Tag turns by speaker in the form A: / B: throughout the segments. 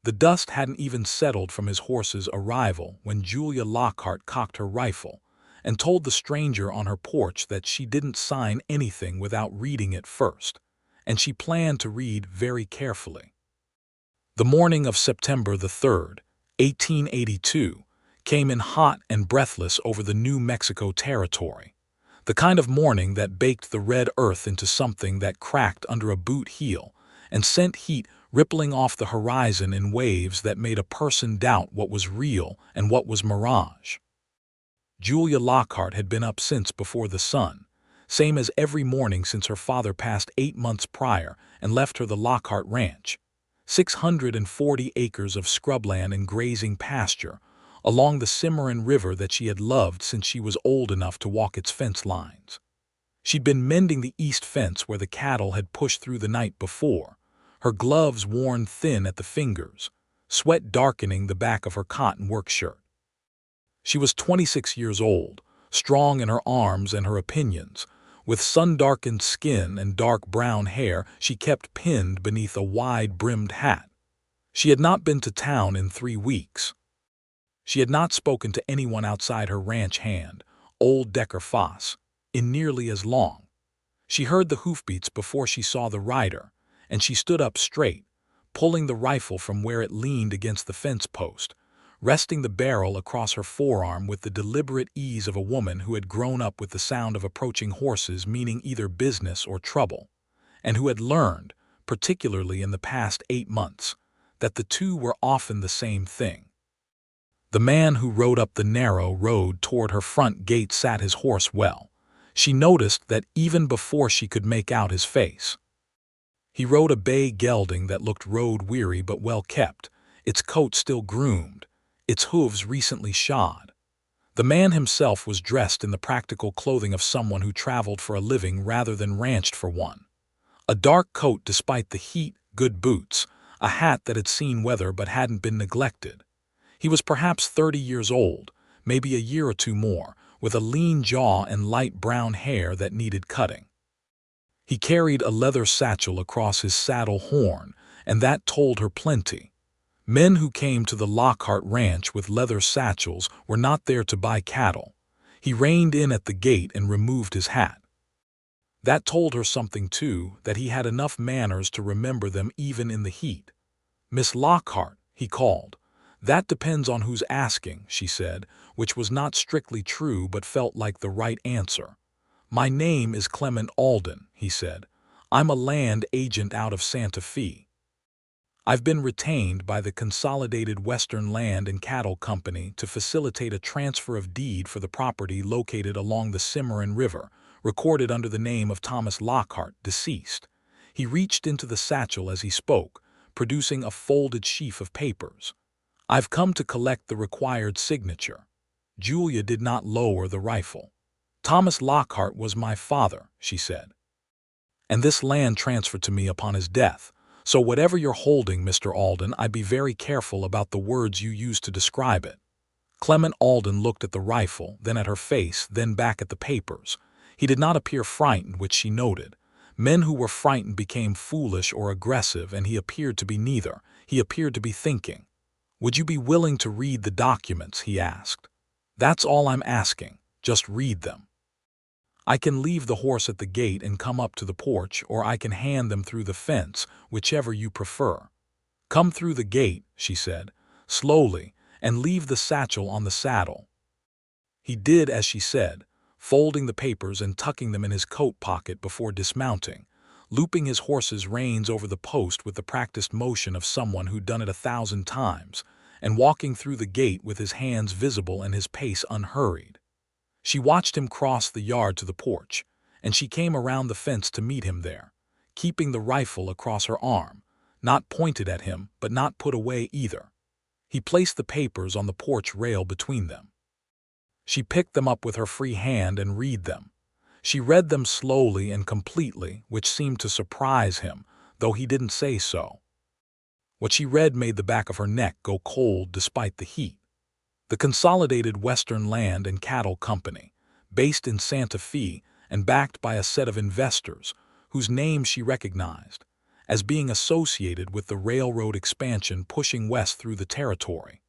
A: The dust hadn't even settled from his horse's arrival when Julia Lockhart cocked her rifle and told the stranger on her porch that she didn't sign anything without reading it first, and she planned to read very carefully. The morning of September the 3rd, 1882, came in hot and breathless over the New Mexico territory, the kind of morning that baked the red earth into something that cracked under a boot heel and sent heat rippling off the horizon in waves that made a person doubt what was real and what was mirage. Julia Lockhart had been up since before the sun, same as every morning since her father passed 8 months prior and left her the Lockhart Ranch, 640 acres of scrubland and grazing pasture along the Cimarron River that she had loved since she was old enough to walk its fence lines. She'd been mending the east fence where the cattle had pushed through the night before, her gloves worn thin at the fingers, sweat darkening the back of her cotton work shirt. She was 26 years old, strong in her arms and her opinions. With sun-darkened skin and dark brown hair she kept pinned beneath a wide-brimmed hat. She had not been to town in 3 weeks. She had not spoken to anyone outside her ranch hand, old Decker Foss, in nearly as long. She heard the hoofbeats before she saw the rider, and she stood up straight, pulling the rifle from where it leaned against the fence post, resting the barrel across her forearm with the deliberate ease of a woman who had grown up with the sound of approaching horses meaning either business or trouble, and who had learned, particularly in the past 8 months, that the two were often the same thing. The man who rode up the narrow road toward her front gate sat his horse well. She noticed that even before she could make out his face. He rode a bay gelding that looked road-weary but well-kept, its coat still groomed, its hooves recently shod. The man himself was dressed in the practical clothing of someone who traveled for a living rather than ranched for one. A dark coat despite the heat, good boots, a hat that had seen weather but hadn't been neglected. He was perhaps 30 years old, maybe a year or two more, with a lean jaw and light brown hair that needed cutting. He carried a leather satchel across his saddle horn, and that told her plenty. Men who came to the Lockhart Ranch with leather satchels were not there to buy cattle. He reined in at the gate and removed his hat. That told her something, too, that he had enough manners to remember them even in the heat. "Miss Lockhart," he called. "That depends on who's asking," she said, which was not strictly true but felt like the right answer. "My name is Clement Alden," he said. "I'm a land agent out of Santa Fe. I've been retained by the Consolidated Western Land and Cattle Company to facilitate a transfer of deed for the property located along the Cimarron River, recorded under the name of Thomas Lockhart, deceased." He reached into the satchel as he spoke, producing a folded sheaf of papers. "I've come to collect the required signature." Julia did not lower the rifle. "Thomas Lockhart was my father," she said. "And this land transferred to me upon his death. So whatever you're holding, Mr. Alden, I'd be very careful about the words you use to describe it." Clement Alden looked at the rifle, then at her face, then back at the papers. He did not appear frightened, which she noted. Men who were frightened became foolish or aggressive, and he appeared to be neither. He appeared to be thinking. "Would you be willing to read the documents?" he asked. "That's all I'm asking. Just read them. I can leave the horse at the gate and come up to the porch, or I can hand them through the fence, whichever you prefer." "Come through the gate," she said, slowly, "and leave the satchel on the saddle." He did as she said, folding the papers and tucking them in his coat pocket before dismounting, looping his horse's reins over the post with the practiced motion of someone who'd done it 1,000 times, and walking through the gate with his hands visible and his pace unhurried. She watched him cross the yard to the porch, and she came around the fence to meet him there, keeping the rifle across her arm, not pointed at him but not put away either. He placed the papers on the porch rail between them. She picked them up with her free hand and read them. She read them slowly and completely, which seemed to surprise him, though he didn't say so. What she read made the back of her neck go cold despite the heat. The Consolidated Western Land and Cattle Company, based in Santa Fe and backed by a set of investors whose names she recognized. as being associated with the railroad expansion pushing west through the territory,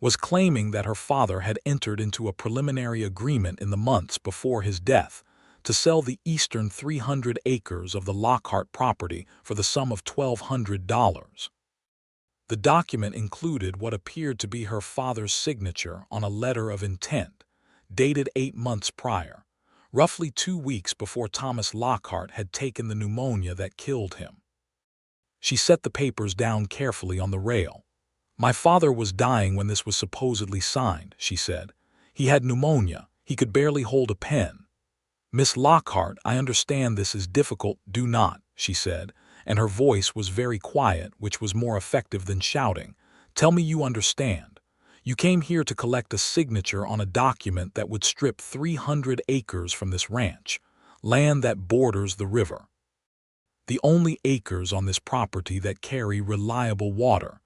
A: was claiming that her father had entered into a preliminary agreement in the months before his death to sell the eastern 300 acres of the Lockhart property for the sum of $1,200. The document included what appeared to be her father's signature on a letter of intent, dated 8 months prior, roughly 2 weeks before Thomas Lockhart had taken the pneumonia that killed him. She set the papers down carefully on the rail. "My father was dying when this was supposedly signed," she said. "He had pneumonia. He could barely hold a pen." "Miss Lockhart, I understand this is difficult." "Do not," she said, and her voice was very quiet, which was more effective than shouting. "Tell me you understand. You came here to collect a signature on a document that would strip 300 acres from this ranch, land that borders the river. The only acres on this property that carry reliable water.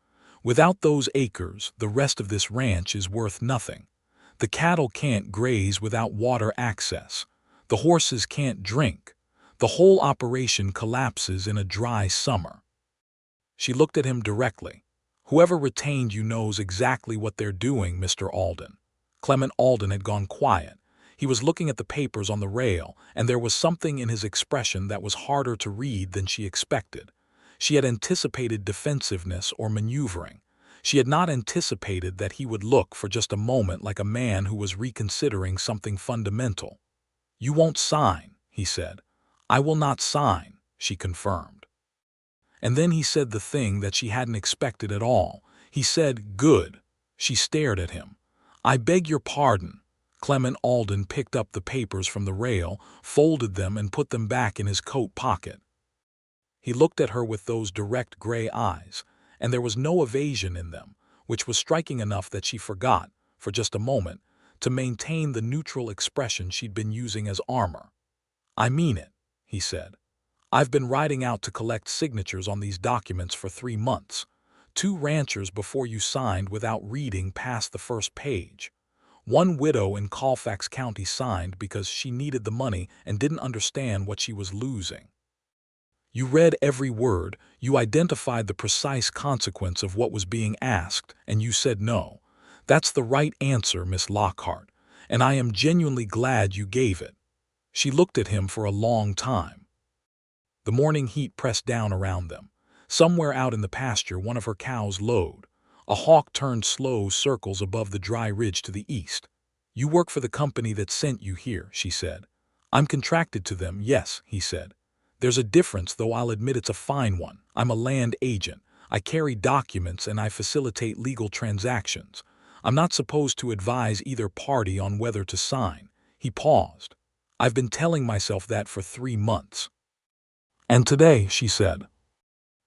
A: Without those acres, the rest of this ranch is worth nothing. The cattle can't graze without water access. The horses can't drink. The whole operation collapses in a dry summer." She looked at him directly. "Whoever retained you knows exactly what they're doing, Mr. Alden." Clement Alden had gone quiet. He was looking at the papers on the rail, and there was something in his expression that was harder to read than she expected. She had anticipated defensiveness or maneuvering. She had not anticipated that he would look for just a moment like a man who was reconsidering something fundamental. "You won't sign," he said. "I will not sign," she confirmed. And then he said the thing that she hadn't expected at all. He said, "Good." She stared at him. "I beg your pardon." Clement Alden picked up the papers from the rail, folded them, and put them back in his coat pocket. He looked at her with those direct gray eyes, and there was no evasion in them, which was striking enough that she forgot, for just a moment, to maintain the neutral expression she'd been using as armor. "I mean it," he said. "I've been riding out to collect signatures on these documents for 3 months. 2 ranchers before you signed without reading past the first page. 1 widow in Colfax County signed because she needed the money and didn't understand what she was losing. You read every word, you identified the precise consequence of what was being asked, and you said no. That's the right answer, Miss Lockhart, and I am genuinely glad you gave it." She looked at him for a long time. The morning heat pressed down around them. Somewhere out in the pasture, one of her cows lowed. A hawk turned slow circles above the dry ridge to the east. "You work for the company that sent you here," she said. "I'm contracted to them, yes," he said. "There's a difference, though I'll admit it's a fine one. I'm a land agent. I carry documents and I facilitate legal transactions. I'm not supposed to advise either party on whether to sign." He paused. "I've been telling myself that for 3 months. And today," she said,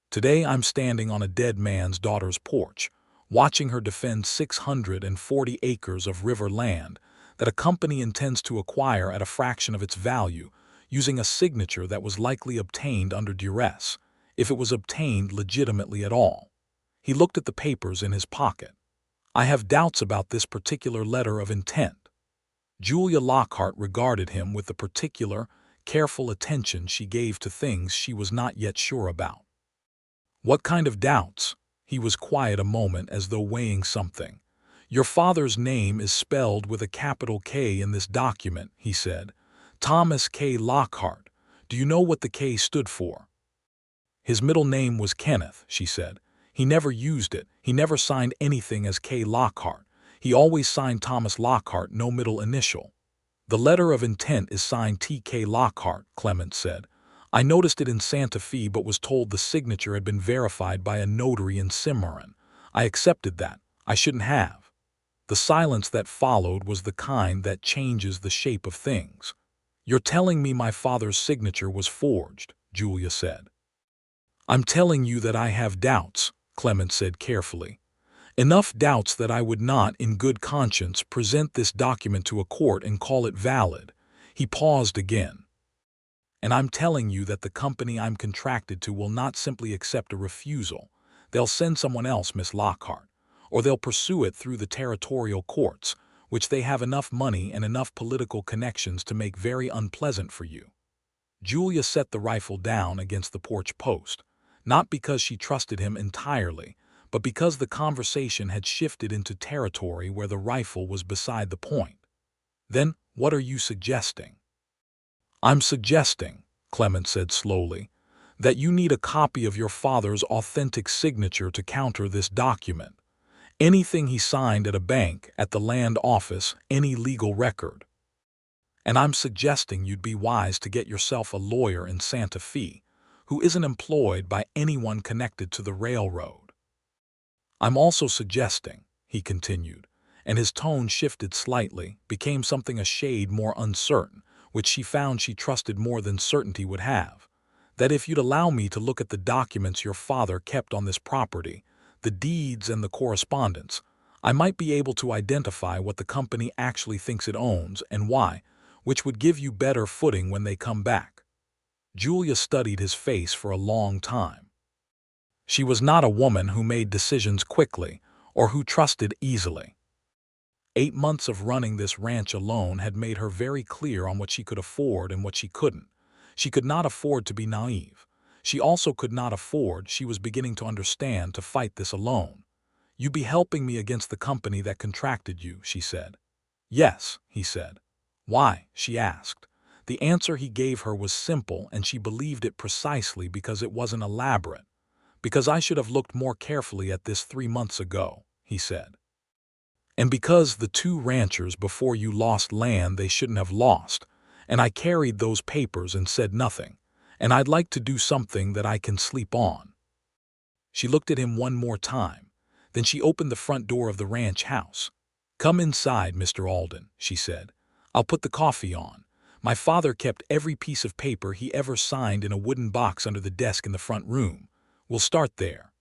A: "today I'm standing on a dead man's daughter's porch, watching her defend 640 acres of river land that a company intends to acquire at a fraction of its value, using a signature that was likely obtained under duress, if it was obtained legitimately at all." He looked at the papers in his pocket. "I have doubts about this particular letter of intent." Julia Lockhart regarded him with the particular, careful attention she gave to things she was not yet sure about. "What kind of doubts?" He was quiet a moment as though weighing something. "Your father's name is spelled with a capital K in this document," he said. "Thomas K. Lockhart. Do you know what the K stood for?" "His middle name was Kenneth," she said. "He never used it. He never signed anything as K. Lockhart. He always signed Thomas Lockhart, no middle initial." "The letter of intent is signed T.K. Lockhart," Clement said. "I noticed it in Santa Fe but was told the signature had been verified by a notary in Cimarron. I accepted that. I shouldn't have." The silence that followed was the kind that changes the shape of things. "You're telling me my father's signature was forged," Julia said. "I'm telling you that I have doubts," Clement said carefully. "Enough doubts that I would not, in good conscience, present this document to a court and call it valid." He paused again. "And I'm telling you that the company I'm contracted to will not simply accept a refusal. They'll send someone else, Miss Lockhart, or they'll pursue it through the territorial courts, which they have enough money and enough political connections to make very unpleasant for you." Julia set the rifle down against the porch post. not because she trusted him entirely, but because the conversation had shifted into territory where the rifle was beside the point. "Then what are you suggesting?" "I'm suggesting," Clement said slowly, "that you need a copy of your father's authentic signature to counter this document. Anything he signed at a bank, at the land office, any legal record. And I'm suggesting you'd be wise to get yourself a lawyer in Santa Fe who isn't employed by anyone connected to the railroad. I'm also suggesting," he continued, and his tone shifted slightly, became something a shade more uncertain, which she found she trusted more than certainty would have, "that if you'd allow me to look at the documents your father kept on this property, the deeds and the correspondence, I might be able to identify what the company actually thinks it owns and why, which would give you better footing when they come back." Julia studied his face for a long time. She was not a woman who made decisions quickly or who trusted easily. 8 months of running this ranch alone had made her very clear on what she could afford and what she couldn't. She could not afford to be naive. She also could not afford, she was beginning to understand, to fight this alone. "You'd be helping me against the company that contracted you," she said. "Yes," he said. "Why?" she asked. The answer he gave her was simple, and she believed it precisely because it wasn't elaborate. "Because I should have looked more carefully at this 3 months ago," he said. "And because the two ranchers before you lost land they shouldn't have lost, and I carried those papers and said nothing, and I'd like to do something that I can sleep on." She looked at him one more time. Then she opened the front door of the ranch house. "Come inside, Mr. Alden," she said. "I'll put the coffee on. My father kept every piece of paper he ever signed in a wooden box under the desk in the front room. We'll start there."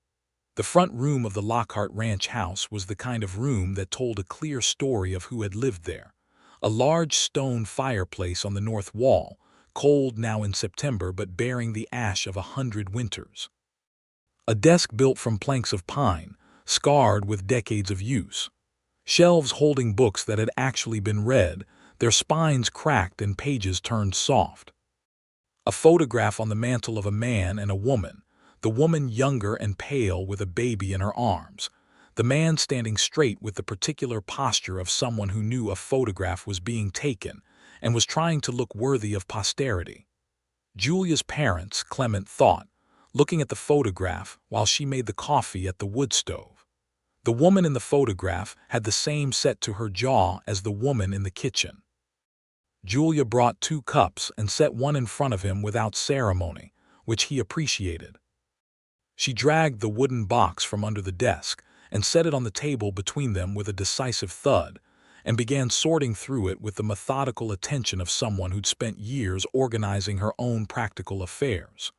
A: The front room of the Lockhart ranch house was the kind of room that told a clear story of who had lived there. A large stone fireplace on the north wall, cold now in September but bearing the ash of 100 winters. A desk built from planks of pine, scarred with decades of use. Shelves holding books that had actually been read, their spines cracked and pages turned soft. A photograph on the mantel of a man and a woman, the woman younger and pale with a baby in her arms, the man standing straight with the particular posture of someone who knew a photograph was being taken and was trying to look worthy of posterity. Julia's parents, Clement thought, looking at the photograph while she made the coffee at the wood stove. The woman in the photograph had the same set to her jaw as the woman in the kitchen. Julia brought 2 cups and set one in front of him without ceremony, which he appreciated. She dragged the wooden box from under the desk and set it on the table between them with a decisive thud, and began sorting through it with the methodical attention of someone who'd spent years organizing her own practical affairs.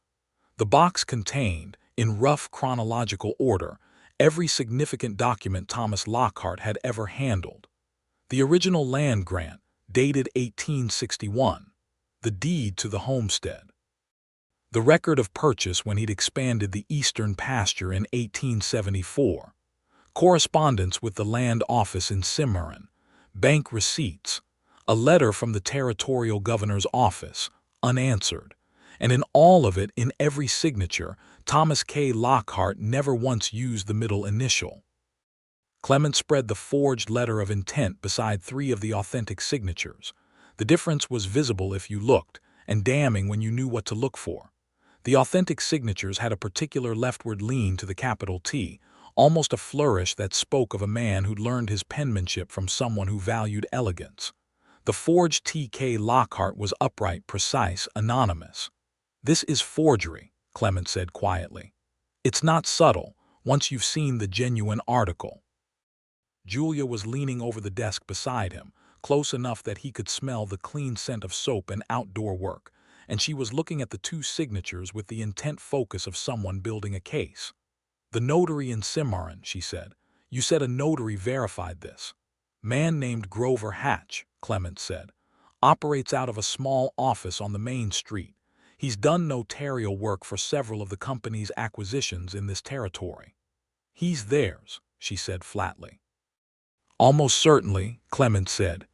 A: The box contained, in rough chronological order, every significant document Thomas Lockhart had ever handled. The original land grant, dated 1861, the deed to the homestead. The record of purchase when he'd expanded the eastern pasture in 1874, correspondence with the land office in Cimarron, bank receipts, a letter from the territorial governor's office, unanswered, and in all of it, in every signature, Thomas K. Lockhart never once used the middle initial. Clement spread the forged letter of intent beside 3 of the authentic signatures. The difference was visible if you looked, and damning when you knew what to look for. The authentic signatures had a particular leftward lean to the capital T, almost a flourish that spoke of a man who'd learned his penmanship from someone who valued elegance. The forged T.K. Lockhart was upright, precise, anonymous. "This is forgery," Clement said quietly. "It's not subtle, once you've seen the genuine article." Julia was leaning over the desk beside him, close enough that he could smell the clean scent of soap and outdoor work, and she was looking at the 2 signatures with the intent focus of someone building a case. "The notary in Cimarron," she said. "You said a notary verified this." "Man named Grover Hatch," Clement said. "Operates out of a small office on the main street. He's done notarial work for several of the company's acquisitions in this territory." "He's theirs," she said flatly. "Almost certainly," Clement said.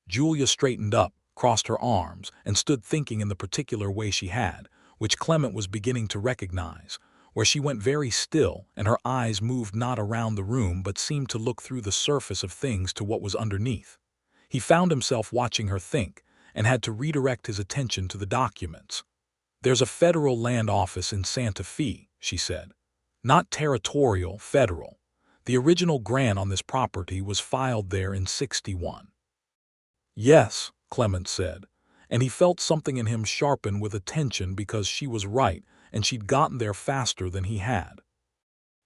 A: Julia straightened up, crossed her arms, and stood thinking in the particular way she had, which Clement was beginning to recognize, where she went very still and her eyes moved not around the room but seemed to look through the surface of things to what was underneath. He found himself watching her think and had to redirect his attention to the documents. "There's a federal land office in Santa Fe," she said. "Not territorial, federal. The original grant on this property was filed there in '61. "Yes," Clement said, and he felt something in him sharpen with attention because she was right and she'd gotten there faster than he had.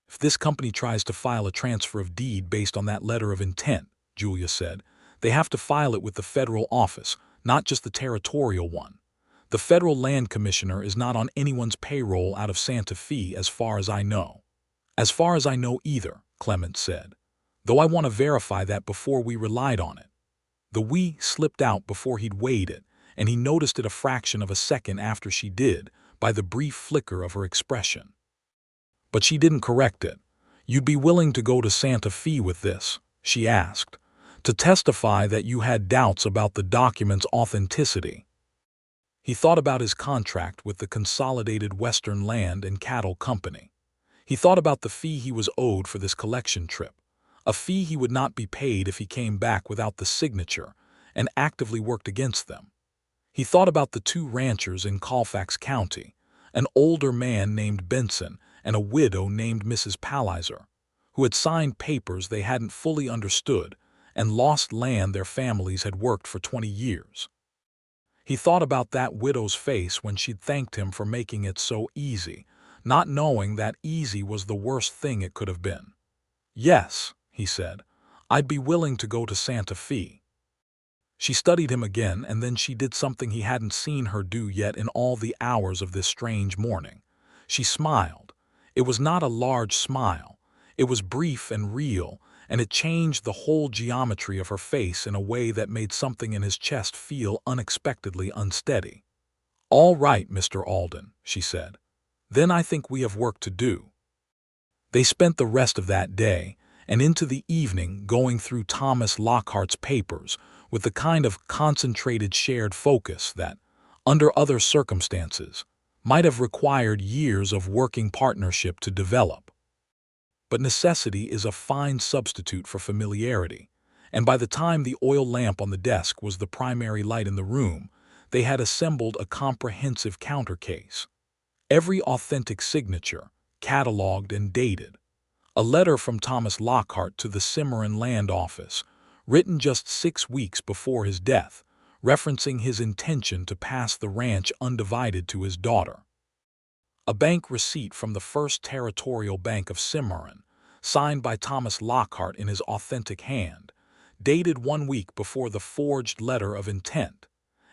A: "If this company tries to file a transfer of deed based on that letter of intent," Julia said, "they have to file it with the federal office, not just the territorial one. The federal land commissioner is not on anyone's payroll out of Santa Fe as far as I know." "As far as I know either," Clement said, "though I want to verify that before we relied on it." The "we" slipped out before he'd weighed it, and he noticed it a fraction of a second after she did, by the brief flicker of her expression. But she didn't correct it. "You'd be willing to go to Santa Fe with this?" she asked, "to testify that you had doubts about the document's authenticity?" He thought about his contract with the Consolidated Western Land and Cattle Company. He thought about the fee he was owed for this collection trip, a fee he would not be paid if he came back without the signature and actively worked against them. He thought about the two ranchers in Colfax County, an older man named Benson and a widow named Mrs. Palliser, who had signed papers they hadn't fully understood and lost land their families had worked for 20 years. He thought about that widow's face when she'd thanked him for making it so easy, not knowing that easy was the worst thing it could have been. "Yes," he said, "I'd be willing to go to Santa Fe." She studied him again, and then she did something he hadn't seen her do yet in all the hours of this strange morning. She smiled. It was not a large smile. It was brief and real, and it changed the whole geometry of her face in a way that made something in his chest feel unexpectedly unsteady. "All right, Mr. Alden," she said. "Then I think we have work to do." They spent the rest of that day and into the evening going through Thomas Lockhart's papers with the kind of concentrated shared focus that, under other circumstances, might have required years of working partnership to develop. But necessity is a fine substitute for familiarity, and by the time the oil lamp on the desk was the primary light in the room, they had assembled a comprehensive counter-case. Every authentic signature, catalogued and dated. A letter from Thomas Lockhart to the Cimarron Land Office, written just 6 weeks before his death, referencing his intention to pass the ranch undivided to his daughter. A bank receipt from the First Territorial Bank of Cimarron, signed by Thomas Lockhart in his authentic hand, dated 1 week before the forged letter of intent,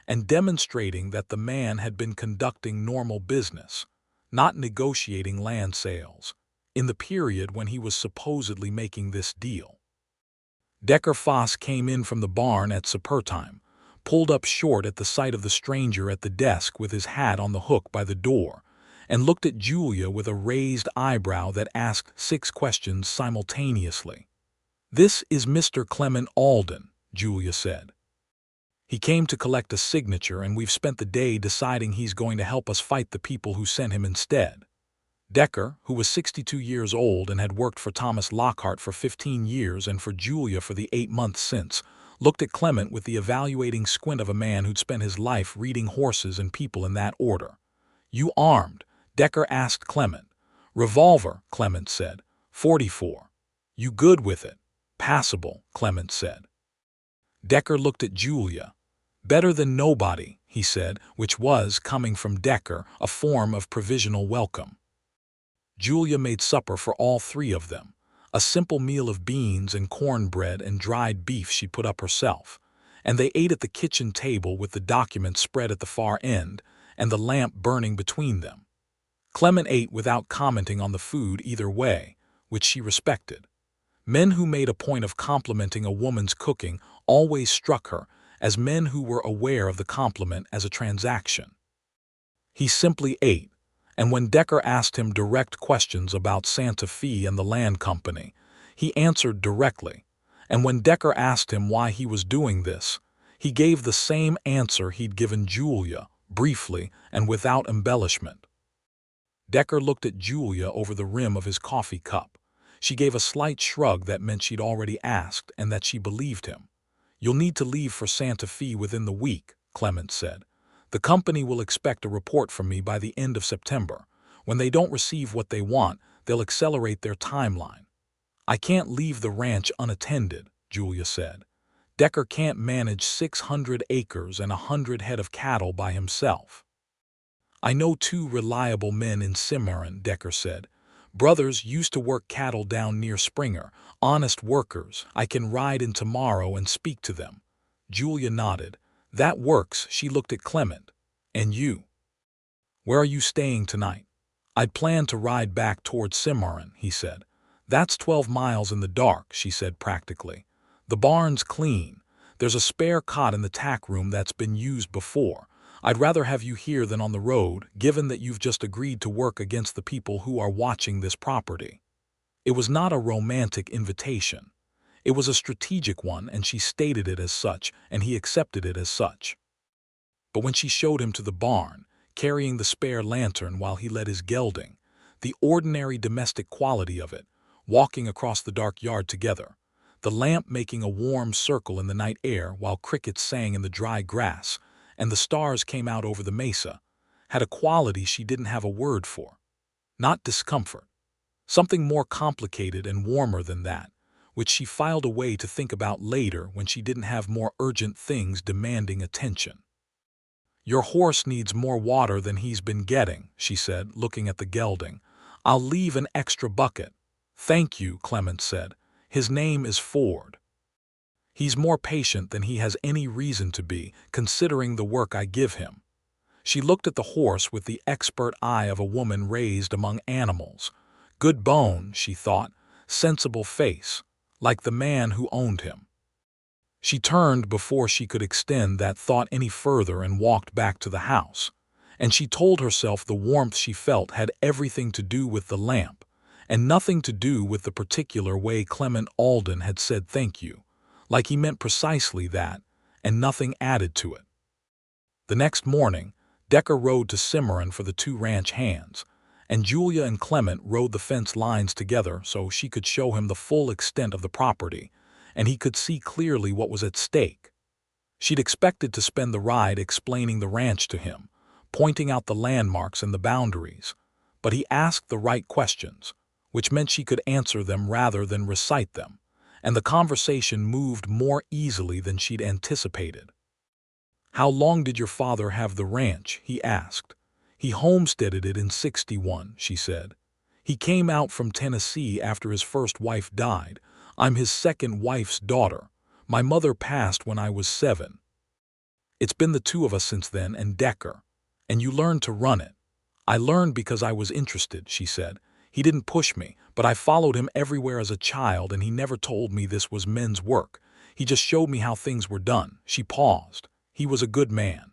A: and demonstrating that the man had been conducting normal business, not negotiating land sales, in the period when he was supposedly making this deal. Decker Foss came in from the barn at supper time, pulled up short at the sight of the stranger at the desk with his hat on the hook by the door, and looked at Julia with a raised eyebrow that asked 6 questions simultaneously. "This is Mr. Clement Alden," Julia said. "He came to collect a signature, and we've spent the day deciding he's going to help us fight the people who sent him instead." Decker, who was 62 years old and had worked for Thomas Lockhart for 15 years and for Julia for the 8 months since, looked at Clement with the evaluating squint of a man who'd spent his life reading horses and people in that order. "You armed?" Decker asked Clement. "Revolver," Clement said. "44. You good with it?" "Passable," Clement said. Decker looked at Julia. "Better than nobody," he said, which was, coming from Decker, a form of provisional welcome. Julia made supper for all 3 of them, a simple meal of beans and cornbread and dried beef she put up herself, and they ate at the kitchen table with the document spread at the far end and the lamp burning between them. Clement ate without commenting on the food either way, which she respected. Men who made a point of complimenting a woman's cooking always struck her as men who were aware of the compliment as a transaction. He simply ate, and when Decker asked him direct questions about Santa Fe and the land company, he answered directly, and when Decker asked him why he was doing this, he gave the same answer he'd given Julia, briefly and without embellishment. Decker looked at Julia over the rim of his coffee cup. She gave a slight shrug that meant she'd already asked and that she believed him. "You'll need to leave for Santa Fe within the week," Clement said. "The company will expect a report from me by the end of September. When they don't receive what they want, they'll accelerate their timeline." "I can't leave the ranch unattended," Julia said. "Decker can't manage 600 acres and 100 head of cattle by himself." "I know 2 reliable men in Cimarron," Decker said. "Brothers used to work cattle down near Springer. Honest workers. I can ride in tomorrow and speak to them." Julia nodded. "That works." She looked at Clement. "And you? Where are you staying tonight?" "I'd planned to ride back toward Cimarron," he said. "That's 12 miles in the dark," she said practically. "The barn's clean. There's a spare cot in the tack room that's been used before. I'd rather have you here than on the road, given that you've just agreed to work against the people who are watching this property." It was not a romantic invitation. It was a strategic one, and she stated it as such, and he accepted it as such. But when she showed him to the barn, carrying the spare lantern while he led his gelding, the ordinary domestic quality of it, walking across the dark yard together, the lamp making a warm circle in the night air while crickets sang in the dry grass, and the stars came out over the mesa, had a quality she didn't have a word for. Not discomfort. Something more complicated and warmer than that, which she filed away to think about later when she didn't have more urgent things demanding attention. "Your horse needs more water than he's been getting," she said, looking at the gelding. "I'll leave an extra bucket." "Thank you," Clement said. "His name is Ford. He's more patient than he has any reason to be, considering the work I give him." She looked at the horse with the expert eye of a woman raised among animals. Good bone, she thought, sensible face, like the man who owned him. She turned before she could extend that thought any further and walked back to the house. And she told herself the warmth she felt had everything to do with the lamp, and nothing to do with the particular way Clement Alden had said thank you, like he meant precisely that, and nothing added to it. The next morning, Decker rode to Cimarron for the 2 ranch hands, and Julia and Clement rode the fence lines together so she could show him the full extent of the property, and he could see clearly what was at stake. She'd expected to spend the ride explaining the ranch to him, pointing out the landmarks and the boundaries, but he asked the right questions, which meant she could answer them rather than recite them, and the conversation moved more easily than she'd anticipated. "How long did your father have the ranch?" he asked. "He homesteaded it in '61, she said. "He came out from Tennessee after his first wife died. I'm his second wife's daughter. My mother passed when I was 7. It's been the 2 of us since then, and Decker. And you learned to run it." "I learned because I was interested," she said. "He didn't push me, but I followed him everywhere as a child, and he never told me this was men's work. He just showed me how things were done." She paused. "He was a good man.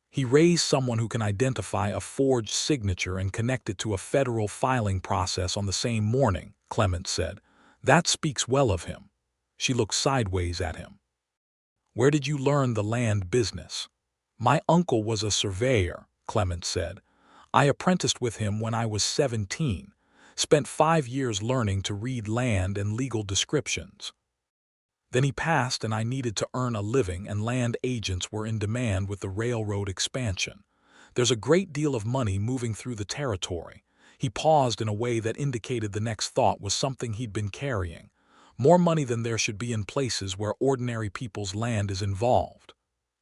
A: He raised someone who can identify a forged signature and connect it to a federal filing process on the same morning," Clement said. "That speaks well of him." She looked sideways at him. "Where did you learn the land business?" "My uncle was a surveyor," Clement said. "I apprenticed with him when I was 17. Spent 5 years learning to read land and legal descriptions. Then he passed and I needed to earn a living, and land agents were in demand with the railroad expansion. There's a great deal of money moving through the territory." He paused in a way that indicated the next thought was something he'd been carrying. "More money than there should be in places where ordinary people's land is involved."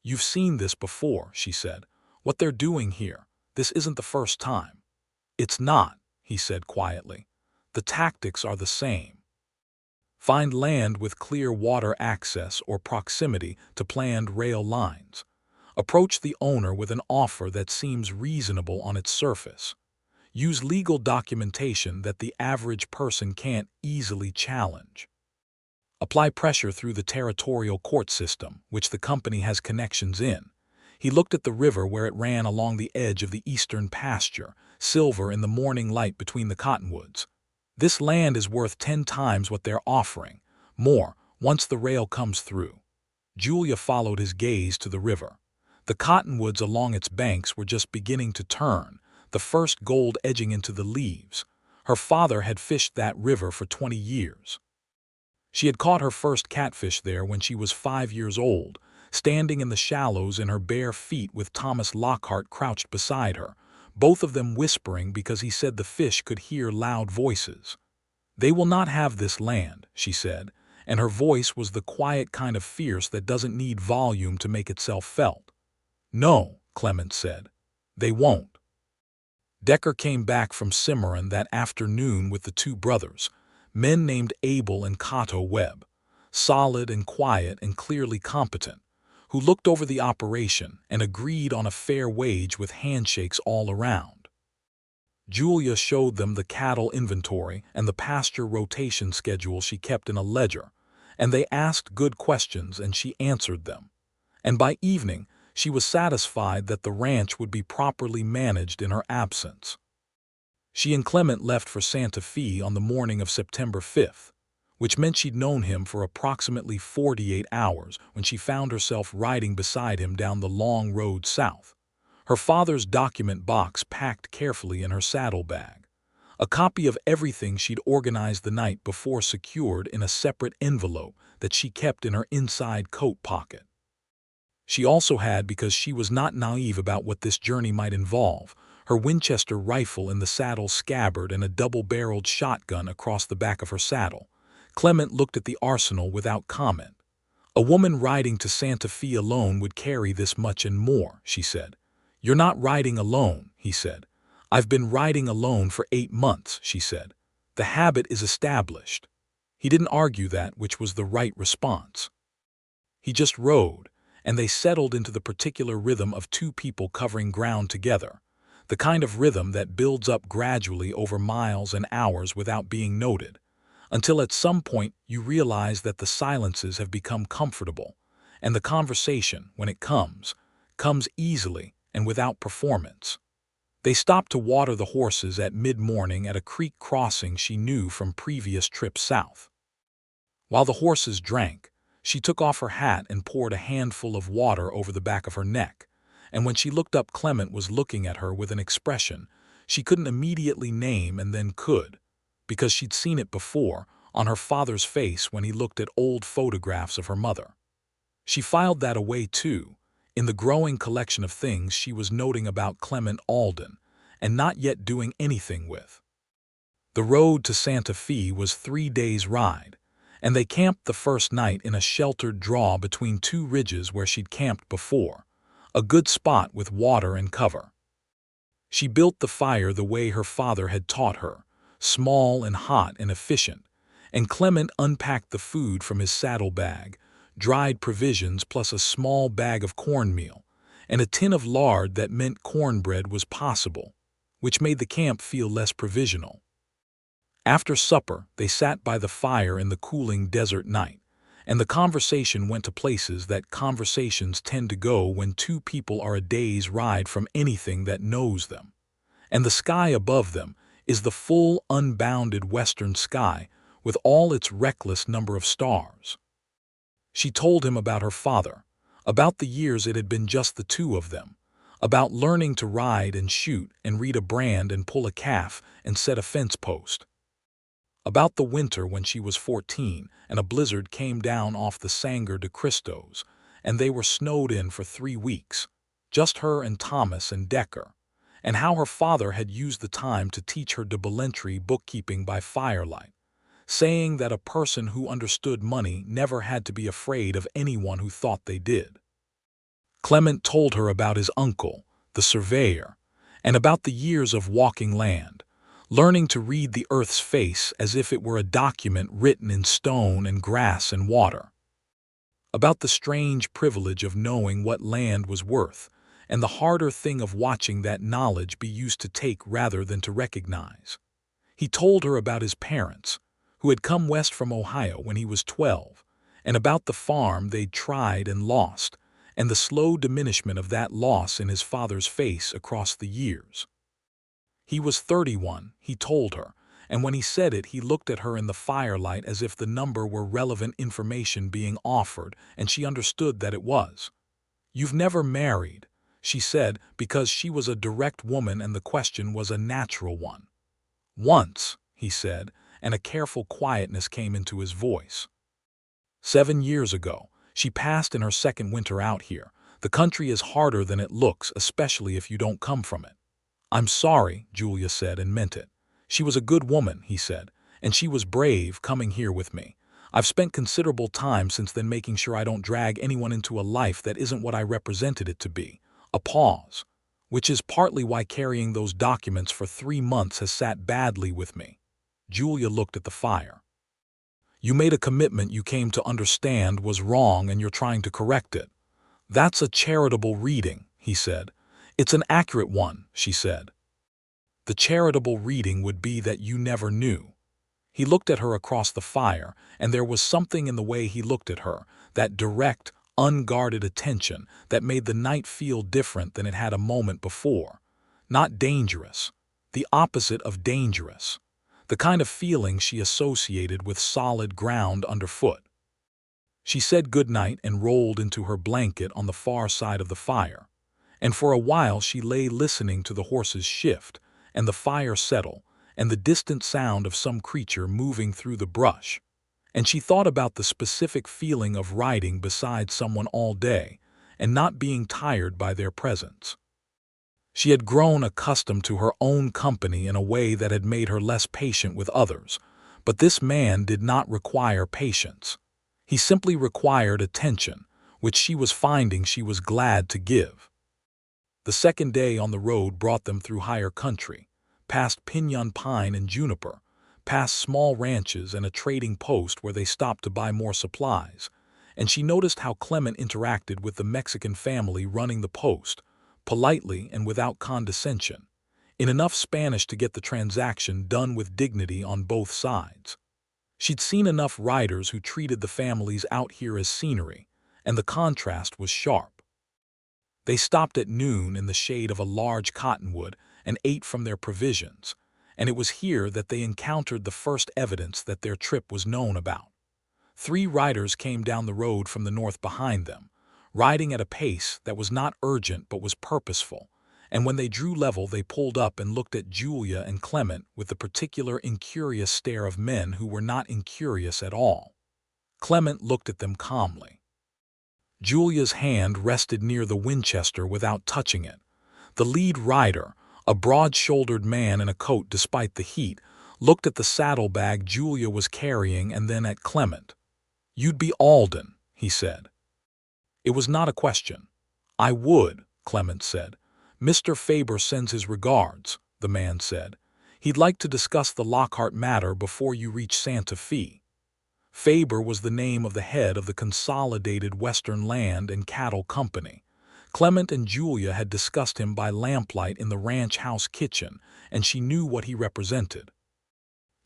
A: "You've seen this before," she said. "What they're doing here. This isn't the first time." "It's not," he said quietly. "The tactics are the same. Find land with clear water access or proximity to planned rail lines. Approach the owner with an offer that seems reasonable on its surface. Use legal documentation that the average person can't easily challenge. Apply pressure through the territorial court system, which the company has connections in." He looked at the river where it ran along the edge of the eastern pasture, silver in the morning light between the cottonwoods. "This land is worth 10 times what they're offering, more, once the rail comes through." Julia followed his gaze to the river. The cottonwoods along its banks were just beginning to turn, the first gold edging into the leaves. Her father had fished that river for 20 years. She had caught her first catfish there when she was 5 years old, standing in the shallows in her bare feet with Thomas Lockhart crouched beside her, both of them whispering because he said the fish could hear loud voices. "They will not have this land," she said, and her voice was the quiet kind of fierce that doesn't need volume to make itself felt. "No," Clement said, "they won't." Decker came back from Cimarron that afternoon with the two brothers, men named Abel and Cato Webb, solid and quiet and clearly competent, who looked over the operation and agreed on a fair wage with handshakes all around. Julia showed them the cattle inventory and the pasture rotation schedule she kept in a ledger, and they asked good questions and she answered them. And by evening, she was satisfied that the ranch would be properly managed in her absence. She and Clement left for Santa Fe on the morning of September 5th, which meant she'd known him for approximately 48 hours when she found herself riding beside him down the long road south, her father's document box packed carefully in her saddlebag, a copy of everything she'd organized the night before secured in a separate envelope that she kept in her inside coat pocket. She also had, because she was not naive about what this journey might involve, her Winchester rifle in the saddle scabbard and a double-barreled shotgun across the back of her saddle. Clement looked at the arsenal without comment. "A woman riding to Santa Fe alone would carry this much and more," she said. "You're not riding alone," he said. "I've been riding alone for 8 months," she said. "The habit is established." He didn't argue that, which was the right response. He just rode, and they settled into the particular rhythm of two people covering ground together, the kind of rhythm that builds up gradually over miles and hours without being noted, until at some point you realize that the silences have become comfortable, and the conversation, when it comes easily and without performance. They stopped to water the horses at mid-morning at a creek crossing she knew from previous trips south. While the horses drank, she took off her hat and poured a handful of water over the back of her neck, and when she looked up, Clement was looking at her with an expression she couldn't immediately name and then could, because she'd seen it before on her father's face when he looked at old photographs of her mother. She filed that away too, in the growing collection of things she was noting about Clement Alden and not yet doing anything with. The road to Santa Fe was 3 days' ride, and they camped the first night in a sheltered draw between two ridges where she'd camped before, a good spot with water and cover. She built the fire the way her father had taught her, small and hot and efficient, and Clement unpacked the food from his saddlebag, dried provisions plus a small bag of cornmeal, and a tin of lard that meant cornbread was possible, which made the camp feel less provisional. After supper, they sat by the fire in the cooling desert night, and the conversation went to places that conversations tend to go when two people are a day's ride from anything that knows them. And the sky above them is the full, unbounded western sky with all its reckless number of stars. She told him about her father, about the years it had been just the two of them, about learning to ride and shoot and read a brand and pull a calf and set a fence post. About the winter when she was 14 and a blizzard came down off the Sangre de Cristos, and they were snowed in for 3 weeks, just her and Thomas and Decker, and how her father had used the time to teach her debentry bookkeeping by firelight, saying that a person who understood money never had to be afraid of anyone who thought they did. Clement told her about his uncle, the surveyor, and about the years of walking land, learning to read the earth's face as if it were a document written in stone and grass and water. About the strange privilege of knowing what land was worth, and the harder thing of watching that knowledge be used to take rather than to recognize. He told her about his parents, who had come west from Ohio when he was 12, and about the farm they'd tried and lost, and the slow diminishment of that loss in his father's face across the years. He was 31, he told her, and when he said it he looked at her in the firelight as if the number were relevant information being offered, and she understood that it was. "You've never married," she said, because she was a direct woman and the question was a natural one. "Once," he said, and a careful quietness came into his voice. "7 years ago. She passed in her second winter out here. The country is harder than it looks, especially if you don't come from it." "I'm sorry," Julia said, and meant it. "She was a good woman," he said, "and she was brave coming here with me. I've spent considerable time since then making sure I don't drag anyone into a life that isn't what I represented it to be." A pause. "Which is partly why carrying those documents for 3 months has sat badly with me." Julia looked at the fire. "You made a commitment you came to understand was wrong and you're trying to correct it." "That's a charitable reading," he said. "It's an accurate one," she said. "The charitable reading would be that you never knew." He looked at her across the fire, and there was something in the way he looked at her, that direct, unguarded attention, that made the night feel different than it had a moment before. Not dangerous. The opposite of dangerous. The kind of feeling she associated with solid ground underfoot. She said goodnight and rolled into her blanket on the far side of the fire. And for a while she lay listening to the horses shift, and the fire settle, and the distant sound of some creature moving through the brush. And she thought about the specific feeling of riding beside someone all day, and not being tired by their presence. She had grown accustomed to her own company in a way that had made her less patient with others, but this man did not require patience. He simply required attention, which she was finding she was glad to give. The second day on the road brought them through higher country, past pinyon pine and juniper, past small ranches and a trading post where they stopped to buy more supplies, and she noticed how Clement interacted with the Mexican family running the post, politely and without condescension, in enough Spanish to get the transaction done with dignity on both sides. She'd seen enough riders who treated the families out here as scenery, and the contrast was sharp. They stopped at noon in the shade of a large cottonwood and ate from their provisions, and it was here that they encountered the first evidence that their trip was known about. 3 riders came down the road from the north behind them, riding at a pace that was not urgent but was purposeful, and when they drew level they pulled up and looked at Julia and Clement with the particular incurious stare of men who were not incurious at all. Clement looked at them calmly. Julia's hand rested near the Winchester without touching it. The lead rider, a broad-shouldered man in a coat despite the heat, looked at the saddlebag Julia was carrying and then at Clement. "You'd be Alden," he said. It was not a question. "I would," Clement said. "Mr. Faber sends his regards," the man said. "He'd like to discuss the Lockhart matter before you reach Santa Fe." Faber was the name of the head of the Consolidated Western Land and Cattle Company. Clement and Julia had discussed him by lamplight in the ranch house kitchen, and she knew what he represented.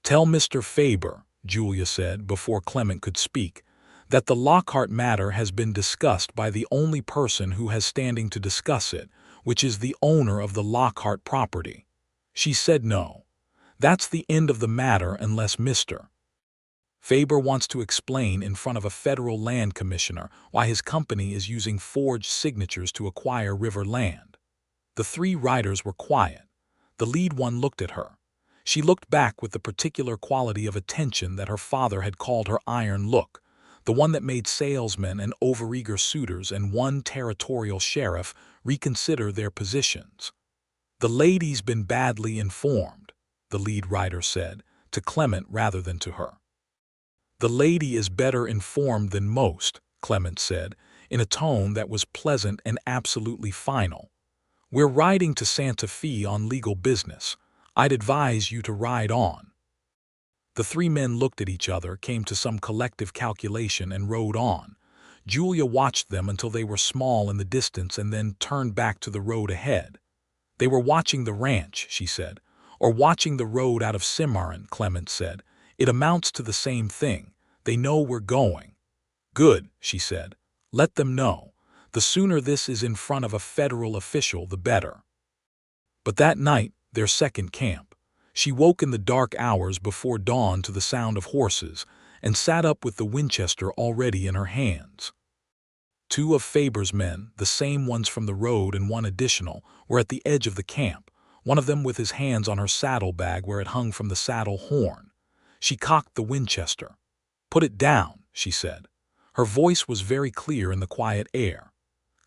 A: "Tell Mr. Faber," Julia said before Clement could speak, "that the Lockhart matter has been discussed by the only person who has standing to discuss it, which is the owner of the Lockhart property." She said no. "That's the end of the matter unless Mr. Faber wants to explain in front of a federal land commissioner why his company is using forged signatures to acquire river land." The 3 riders were quiet. The lead one looked at her. She looked back with the particular quality of attention that her father had called her iron look, the one that made salesmen and overeager suitors and one territorial sheriff reconsider their positions. "The lady's been badly informed," the lead rider said, to Clement rather than to her. "The lady is better informed than most," Clement said, in a tone that was pleasant and absolutely final. "We're riding to Santa Fe on legal business. I'd advise you to ride on." The 3 men looked at each other, came to some collective calculation, and rode on. Julia watched them until they were small in the distance and then turned back to the road ahead. "They were watching the ranch," she said. "Or watching the road out of Cimarron," Clement said. "It amounts to the same thing. They know we're going." "Good," she said. "Let them know. The sooner this is in front of a federal official, the better." But that night, their second camp, she woke in the dark hours before dawn to the sound of horses and sat up with the Winchester already in her hands. Two of Faber's men, the same ones from the road and one additional, were at the edge of the camp, one of them with his hands on her saddlebag where it hung from the saddle horn. She cocked the Winchester. "Put it down," she said. Her voice was very clear in the quiet air.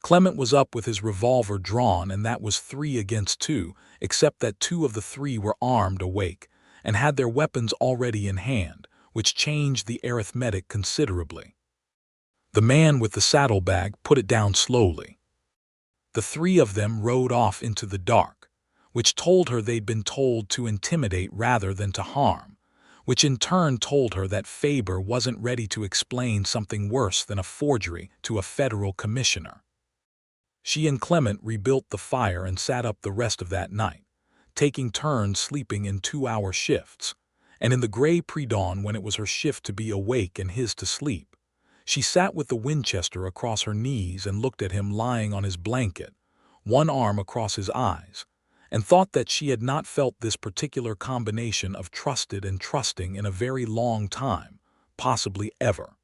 A: Clement was up with his revolver drawn, and that was 3 against 2, except that 2 of the 3 were armed awake and had their weapons already in hand, which changed the arithmetic considerably. The man with the saddlebag put it down slowly. The 3 of them rode off into the dark, which told her they'd been told to intimidate rather than to harm, which in turn told her that Faber wasn't ready to explain something worse than a forgery to a federal commissioner. She and Clement rebuilt the fire and sat up the rest of that night, taking turns sleeping in 2-hour shifts, and in the gray pre-dawn when it was her shift to be awake and his to sleep, she sat with the Winchester across her knees and looked at him lying on his blanket, one arm across his eyes, and thought that she had not felt this particular combination of trusted and trusting in a very long time, possibly ever.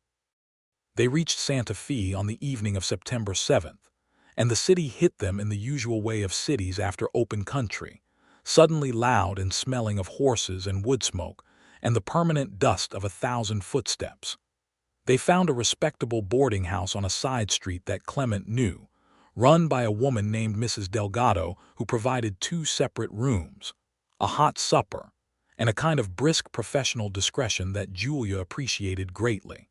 A: They reached Santa Fe on the evening of September 7th, and the city hit them in the usual way of cities after open country, suddenly loud and smelling of horses and wood smoke and the permanent dust of 1,000 footsteps. They found a respectable boarding house on a side street that Clement knew, run by a woman named Mrs. Delgado, who provided 2 separate rooms, a hot supper, and a kind of brisk professional discretion that Julia appreciated greatly.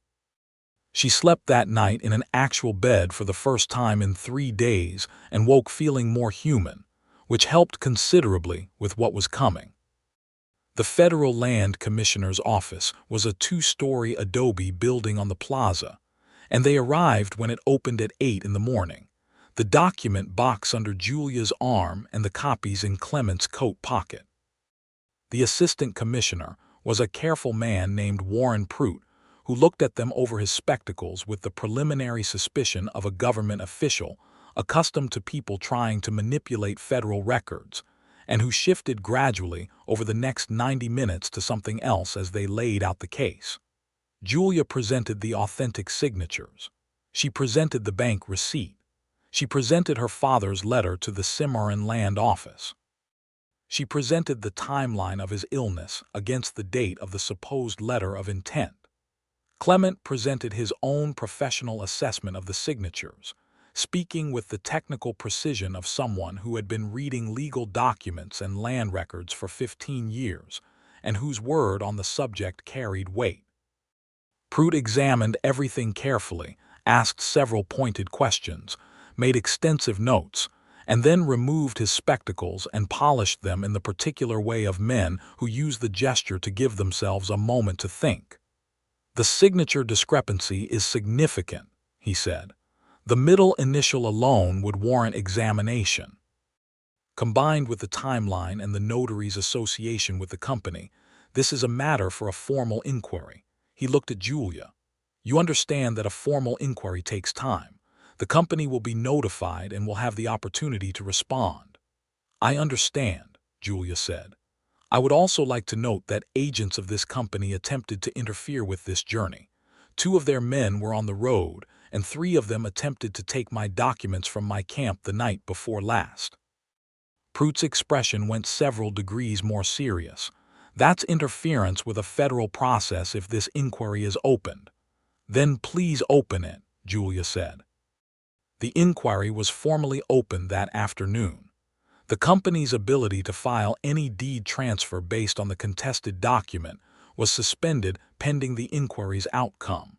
A: She slept that night in an actual bed for the first time in 3 days and woke feeling more human, which helped considerably with what was coming. The Federal Land Commissioner's office was a 2-story adobe building on the plaza, and they arrived when it opened at 8 in the morning, the document box under Julia's arm and the copies in Clement's coat pocket. The assistant commissioner was a careful man named Warren Prout, who looked at them over his spectacles with the preliminary suspicion of a government official accustomed to people trying to manipulate federal records, and who shifted gradually over the next 90 minutes to something else as they laid out the case. Julia presented the authentic signatures. She presented the bank receipt. She presented her father's letter to the Cimarron Land Office. She presented the timeline of his illness against the date of the supposed letter of intent. Clement presented his own professional assessment of the signatures, speaking with the technical precision of someone who had been reading legal documents and land records for 15 years, and whose word on the subject carried weight. Prout examined everything carefully, asked several pointed questions, made extensive notes, and then removed his spectacles and polished them in the particular way of men who use the gesture to give themselves a moment to think. "The signature discrepancy is significant," he said. "The middle initial alone would warrant examination. Combined with the timeline and the notary's association with the company, this is a matter for a formal inquiry." He looked at Julia. "You understand that a formal inquiry takes time. The company will be notified and will have the opportunity to respond." "I understand," Julia said. "I would also like to note that agents of this company attempted to interfere with this journey. 2 of their men were on the road, and 3 of them attempted to take my documents from my camp the night before last." Prout's expression went several degrees more serious. "That's interference with a federal process if this inquiry is opened." "Then please open it," Julia said. The inquiry was formally opened that afternoon. The company's ability to file any deed transfer based on the contested document was suspended pending the inquiry's outcome.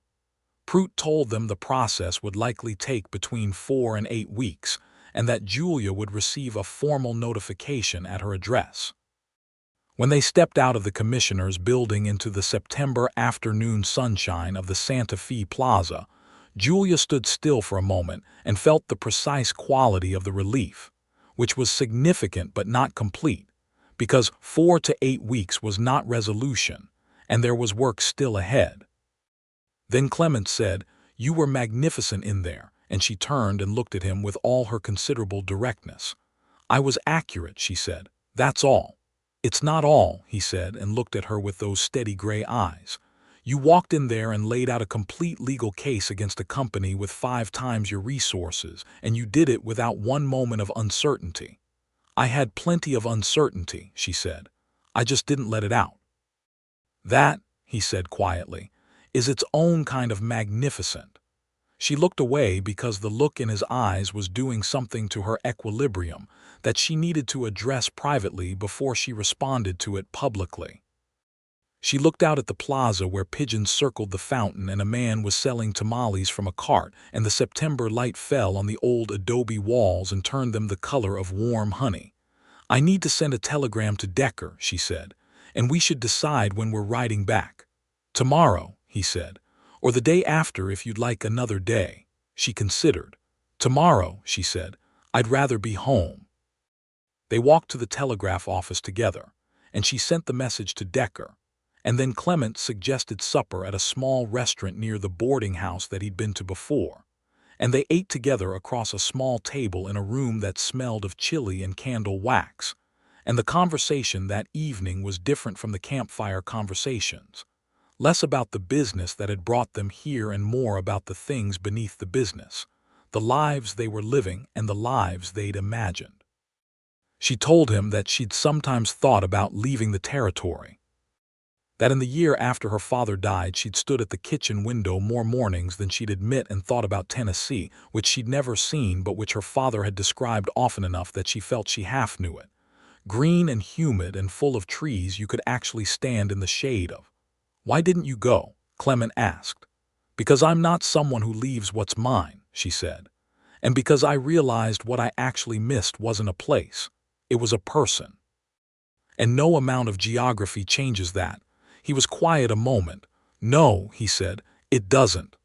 A: Prout told them the process would likely take between 4 and 8 weeks, and that Julia would receive a formal notification at her address. When they stepped out of the commissioner's building into the September afternoon sunshine of the Santa Fe Plaza, Julia stood still for a moment and felt the precise quality of the relief, which was significant but not complete, because 4 to 8 weeks was not resolution, and there was work still ahead. Then Clement said, "You were magnificent in there," and she turned and looked at him with all her considerable directness. "I was accurate," she said. "That's all." "It's not all," he said, and looked at her with those steady gray eyes. You walked in there and laid out a complete legal case against a company with 5 times your resources, and you did it without one moment of uncertainty. I had plenty of uncertainty, she said. I just didn't let it out. That, he said quietly, is its own kind of magnificent. She looked away because the look in his eyes was doing something to her equilibrium that she needed to address privately before she responded to it publicly. She looked out at the plaza where pigeons circled the fountain and a man was selling tamales from a cart, and the September light fell on the old adobe walls and turned them the color of warm honey. I need to send a telegram to Decker, she said, and we should decide when we're riding back. Tomorrow, he said, or the day after if you'd like another day. She considered. Tomorrow, she said, I'd rather be home. They walked to the telegraph office together, and she sent the message to Decker. And then Clement suggested supper at a small restaurant near the boarding house that he'd been to before, and they ate together across a small table in a room that smelled of chili and candle wax. And the conversation that evening was different from the campfire conversations, less about the business that had brought them here and more about the things beneath the business, the lives they were living and the lives they'd imagined. She told him that she'd sometimes thought about leaving the territory, that in the year after her father died she'd stood at the kitchen window more mornings than she'd admit and thought about Tennessee, which she'd never seen but which her father had described often enough that she felt she half knew it. Green and humid and full of trees you could actually stand in the shade of. Why didn't you go? Clement asked. Because I'm not someone who leaves what's mine, she said. And because I realized what I actually missed wasn't a place. It was a person. And no amount of geography changes that. He was quiet a moment. No, he said, it doesn't.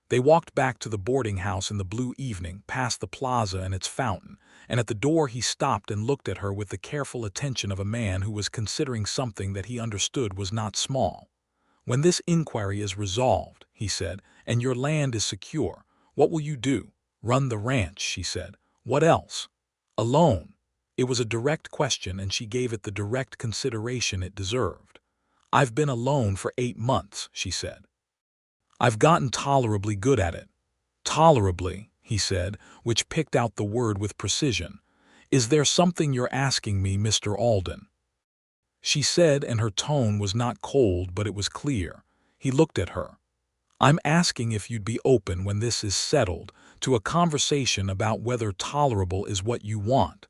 A: They walked back to the boarding house in the blue evening, past the plaza and its fountain, and at the door he stopped and looked at her with the careful attention of a man who was considering something that he understood was not small. When this inquiry is resolved, he said, and your land is secure, what will you do? Run the ranch, she said. What else? Alone. It was a direct question and she gave it the direct consideration it deserved. I've been alone for 8 months, she said. I've gotten tolerably good at it. Tolerably, he said, which picked out the word with precision. Is there something you're asking me, Mr. Alden? She said, and her tone was not cold, but it was clear. He looked at her. I'm asking if you'd be open when this is settled to a conversation about whether tolerable is what you want,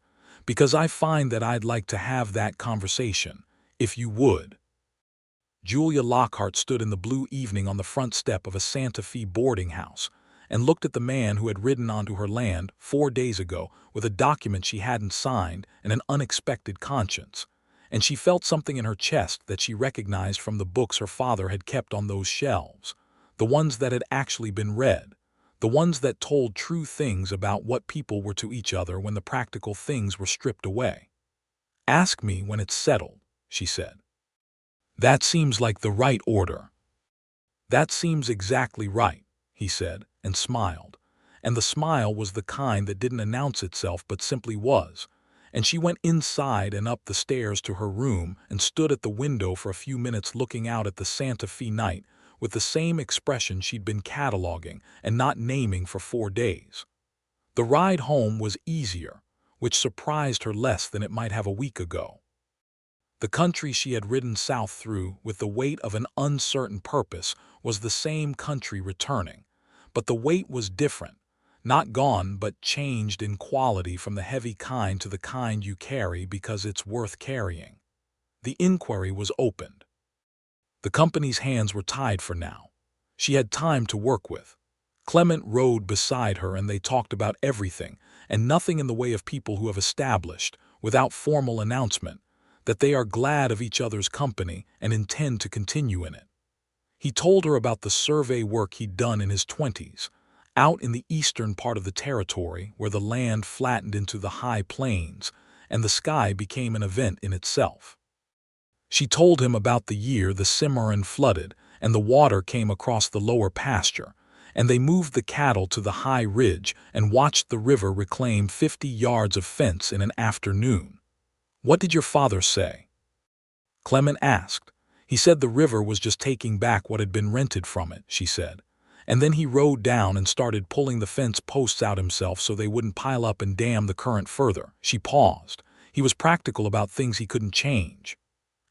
A: because I find that I'd like to have that conversation, if you would. Julia Lockhart stood in the blue evening on the front step of a Santa Fe boarding house and looked at the man who had ridden onto her land 4 days ago with a document she hadn't signed and an unexpected conscience, and she felt something in her chest that she recognized from the books her father had kept on those shelves, the ones that had actually been read, the ones that told true things about what people were to each other when the practical things were stripped away. Ask me when it's settled, she said. That seems like the right order. That seems exactly right, he said, and smiled. And the smile was the kind that didn't announce itself but simply was. And she went inside and up the stairs to her room and stood at the window for a few minutes looking out at the Santa Fe night with the same expression she'd been cataloging and not naming for 4 days. The ride home was easier, which surprised her less than it might have a week ago. The country she had ridden south through with the weight of an uncertain purpose was the same country returning, but the weight was different, not gone but changed in quality from the heavy kind to the kind you carry because it's worth carrying. The inquiry was opened. The company's hands were tied for now. She had time to work with. Clement rode beside her and they talked about everything and nothing in the way of people who have established, without formal announcement, that they are glad of each other's company and intend to continue in it. He told her about the survey work he'd done in his 20s, out in the eastern part of the territory where the land flattened into the high plains and the sky became an event in itself. She told him about the year the Cimarron flooded and the water came across the lower pasture, and they moved the cattle to the high ridge and watched the river reclaim 50 yards of fence in an afternoon. What did your father say? Clement asked. He said the river was just taking back what had been rented from it, she said. And then he rode down and started pulling the fence posts out himself so they wouldn't pile up and dam the current further. She paused. He was practical about things he couldn't change,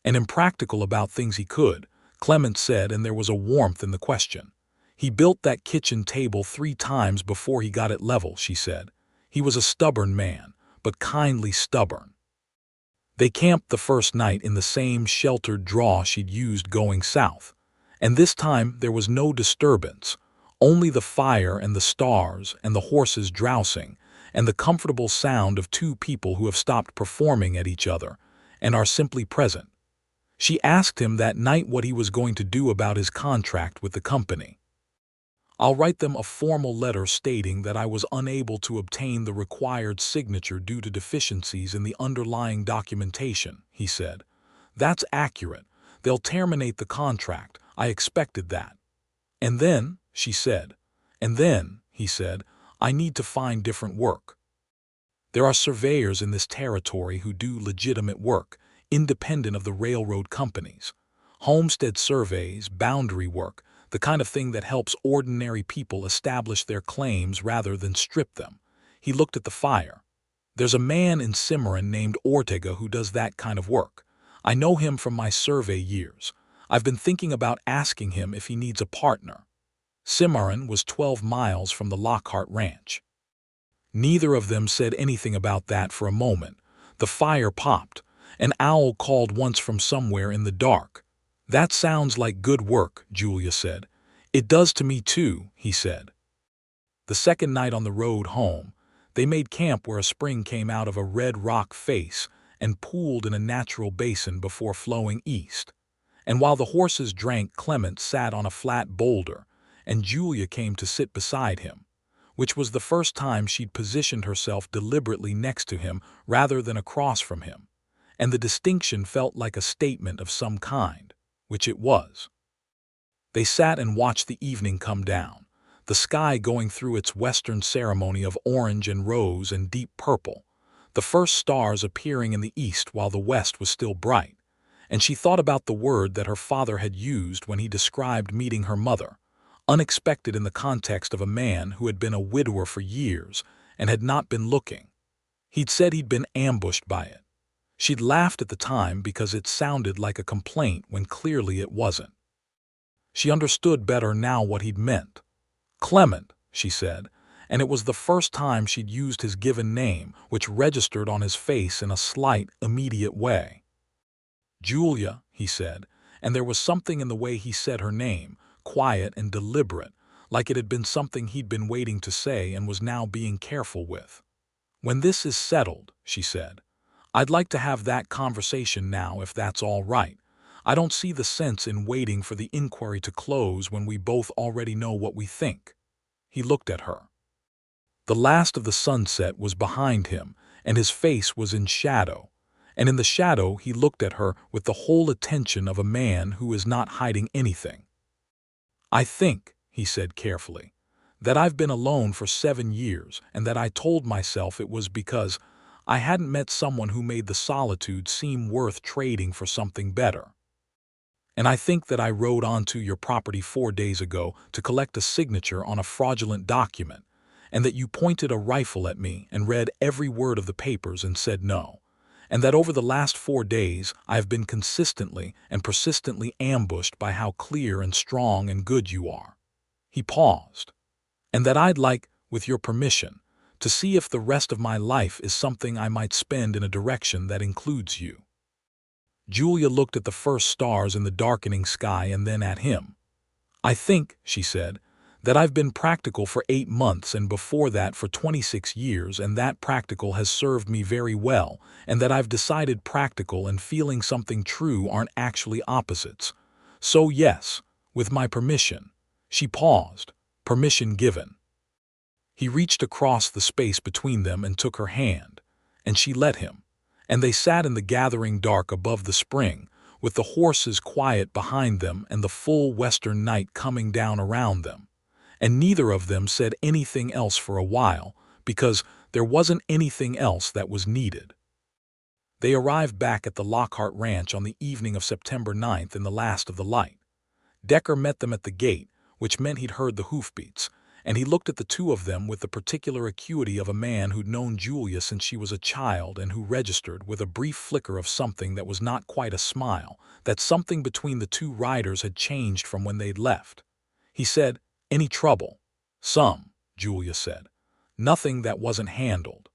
A: and impractical about things he could, Clement said, and there was a warmth in the question. He built that kitchen table 3 times before he got it level, she said. He was a stubborn man, but kindly stubborn. They camped the first night in the same sheltered draw she'd used going south, and this time there was no disturbance, only the fire and the stars and the horses drowsing and the comfortable sound of 2 people who have stopped performing at each other and are simply present. She asked him that night what he was going to do about his contract with the company. "I'll write them a formal letter stating that I was unable to obtain the required signature due to deficiencies in the underlying documentation," he said. "That's accurate. They'll terminate the contract. I expected that." "And then," she said. "And then," he said, "I need to find different work. There are surveyors in this territory who do legitimate work, independent of the railroad companies. Homestead surveys, boundary work, the kind of thing that helps ordinary people establish their claims rather than strip them." He looked at the fire. "There's a man in Cimarron named Ortega who does that kind of work. I know him from my survey years. I've been thinking about asking him if he needs a partner." Cimarron was 12 miles from the Lockhart ranch. Neither of them said anything about that for a moment. The fire popped. An owl called once from somewhere in the dark. "That sounds like good work," Julia said. "It does to me too," he said. The second night on the road home, they made camp where a spring came out of a red rock face and pooled in a natural basin before flowing east. And while the horses drank, Clement sat on a flat boulder, and Julia came to sit beside him, which was the first time she'd positioned herself deliberately next to him rather than across from him, and the distinction felt like a statement of some kind, which it was. They sat and watched the evening come down, the sky going through its western ceremony of orange and rose and deep purple, the first stars appearing in the east while the west was still bright, and she thought about the word that her father had used when he described meeting her mother, unexpected in the context of a man who had been a widower for years and had not been looking. He'd said he'd been ambushed by it. She'd laughed at the time because it sounded like a complaint when clearly it wasn't. She understood better now what he'd meant. "Clement," she said, and it was the first time she'd used his given name, which registered on his face in a slight, immediate way. "Julia," he said, and there was something in the way he said her name, quiet and deliberate, like it had been something he'd been waiting to say and was now being careful with. "When this is settled," she said, "I'd like to have that conversation now if that's all right. I don't see the sense in waiting for the inquiry to close when we both already know what we think." He looked at her. The last of the sunset was behind him, and his face was in shadow, and in the shadow he looked at her with the whole attention of a man who is not hiding anything. "I think," he said carefully, "that I've been alone for 7 years and that I told myself it was because I hadn't met someone who made the solitude seem worth trading for something better. And I think that I rode onto your property 4 days ago to collect a signature on a fraudulent document, and that you pointed a rifle at me and read every word of the papers and said no, and that over the last 4 days I have been consistently and persistently ambushed by how clear and strong and good you are." He paused. "And that I'd like, with your permission, to see if the rest of my life is something I might spend in a direction that includes you." Julia looked at the first stars in the darkening sky and then at him. "I think," she said, "that I've been practical for 8 months and before that for 26 years, and that practical has served me very well, and that I've decided practical and feeling something true aren't actually opposites. So yes, with my permission." She paused. Permission given. He reached across the space between them and took her hand, and she let him, and they sat in the gathering dark above the spring, with the horses quiet behind them and the full western night coming down around them. And neither of them said anything else for a while, because there wasn't anything else that was needed. They arrived back at the Lockhart Ranch on the evening of September 9th in the last of the light. Decker met them at the gate, which meant he'd heard the hoofbeats, and he looked at the two of them with the particular acuity of a man who'd known Julia since she was a child and who registered, with a brief flicker of something that was not quite a smile, that something between the two riders had changed from when they'd left. He said, "Any trouble?" "Some," Julia said. "Nothing that wasn't handled."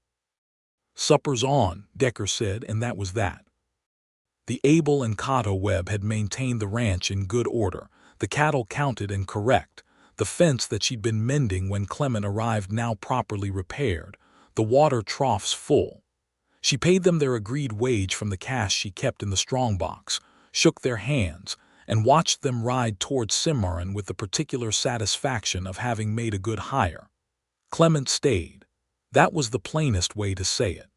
A: "Supper's on," Decker said, and that was that. The Abel and Cotto Webb had maintained the ranch in good order, the cattle counted and correct, the fence that she'd been mending when Clement arrived now properly repaired, the water troughs full. She paid them their agreed wage from the cash she kept in the strongbox, shook their hands, and watched them ride toward Cimarron with the particular satisfaction of having made a good hire. Clement stayed. That was the plainest way to say it.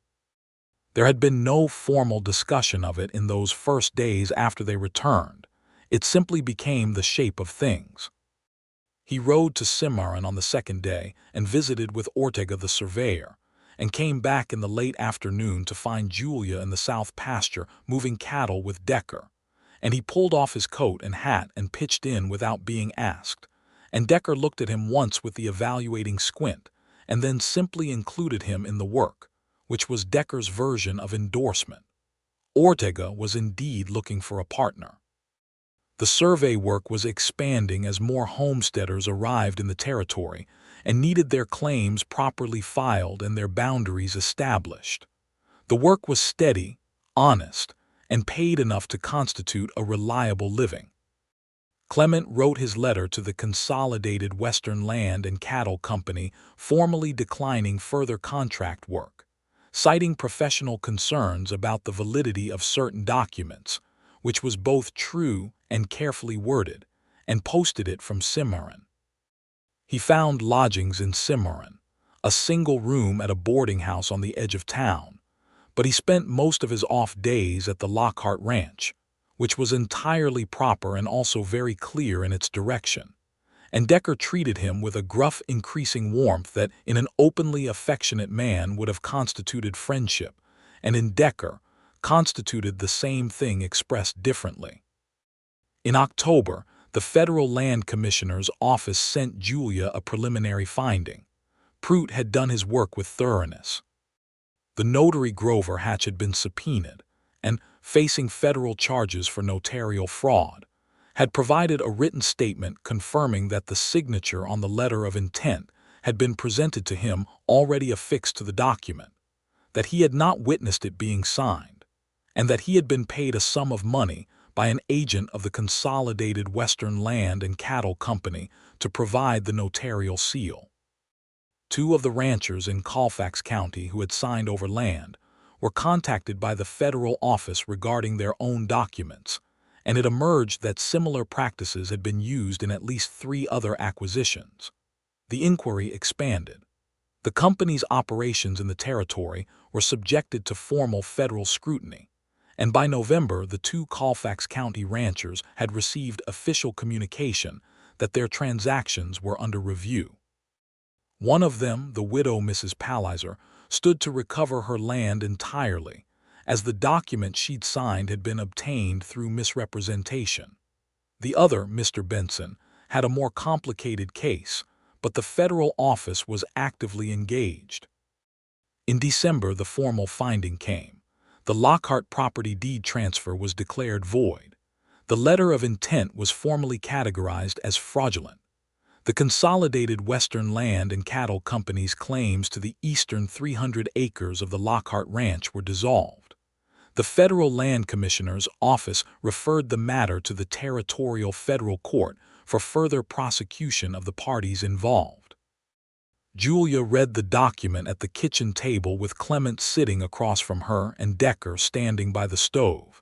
A: There had been no formal discussion of it in those first days after they returned. It simply became the shape of things. He rode to Cimarron on the second day and visited with Ortega the surveyor, and came back in the late afternoon to find Julia in the south pasture moving cattle with Decker. And he pulled off his coat and hat and pitched in without being asked, and Decker looked at him once with the evaluating squint, and then simply included him in the work, which was Decker's version of endorsement. Ortega was indeed looking for a partner. The survey work was expanding as more homesteaders arrived in the territory and needed their claims properly filed and their boundaries established. The work was steady, honest, and paid enough to constitute a reliable living. Clement wrote his letter to the Consolidated Western Land and Cattle Company, formally declining further contract work, citing professional concerns about the validity of certain documents, which was both true and carefully worded, and posted it from Cimarron. He found lodgings in Cimarron, a single room at a boarding house on the edge of town, but he spent most of his off days at the Lockhart Ranch, which was entirely proper and also very clear in its direction, and Decker treated him with a gruff, increasing warmth that in an openly affectionate man would have constituted friendship, and in Decker constituted the same thing expressed differently. In October, the Federal Land Commissioner's office sent Julia a preliminary finding. Prout had done his work with thoroughness. The notary Grover Hatch had been subpoenaed, and, facing federal charges for notarial fraud, had provided a written statement confirming that the signature on the letter of intent had been presented to him already affixed to the document, that he had not witnessed it being signed, and that he had been paid a sum of money by an agent of the Consolidated Western Land and Cattle Company to provide the notarial seal. Two of the ranchers in Colfax County who had signed over land were contacted by the federal office regarding their own documents, and it emerged that similar practices had been used in at least 3 other acquisitions. The inquiry expanded. The company's operations in the territory were subjected to formal federal scrutiny, and by November the 2 Colfax County ranchers had received official communication that their transactions were under review. One of them, the widow Mrs. Palliser, stood to recover her land entirely, as the document she'd signed had been obtained through misrepresentation. The other, Mr. Benson, had a more complicated case, but the federal office was actively engaged. In December, the formal finding came. The Lockhart property deed transfer was declared void. The letter of intent was formally categorized as fraudulent. The Consolidated Western Land and Cattle Company's claims to the eastern 300 acres of the Lockhart Ranch were dissolved. The Federal Land Commissioner's office referred the matter to the Territorial Federal Court for further prosecution of the parties involved. Julia read the document at the kitchen table with Clement sitting across from her and Decker standing by the stove,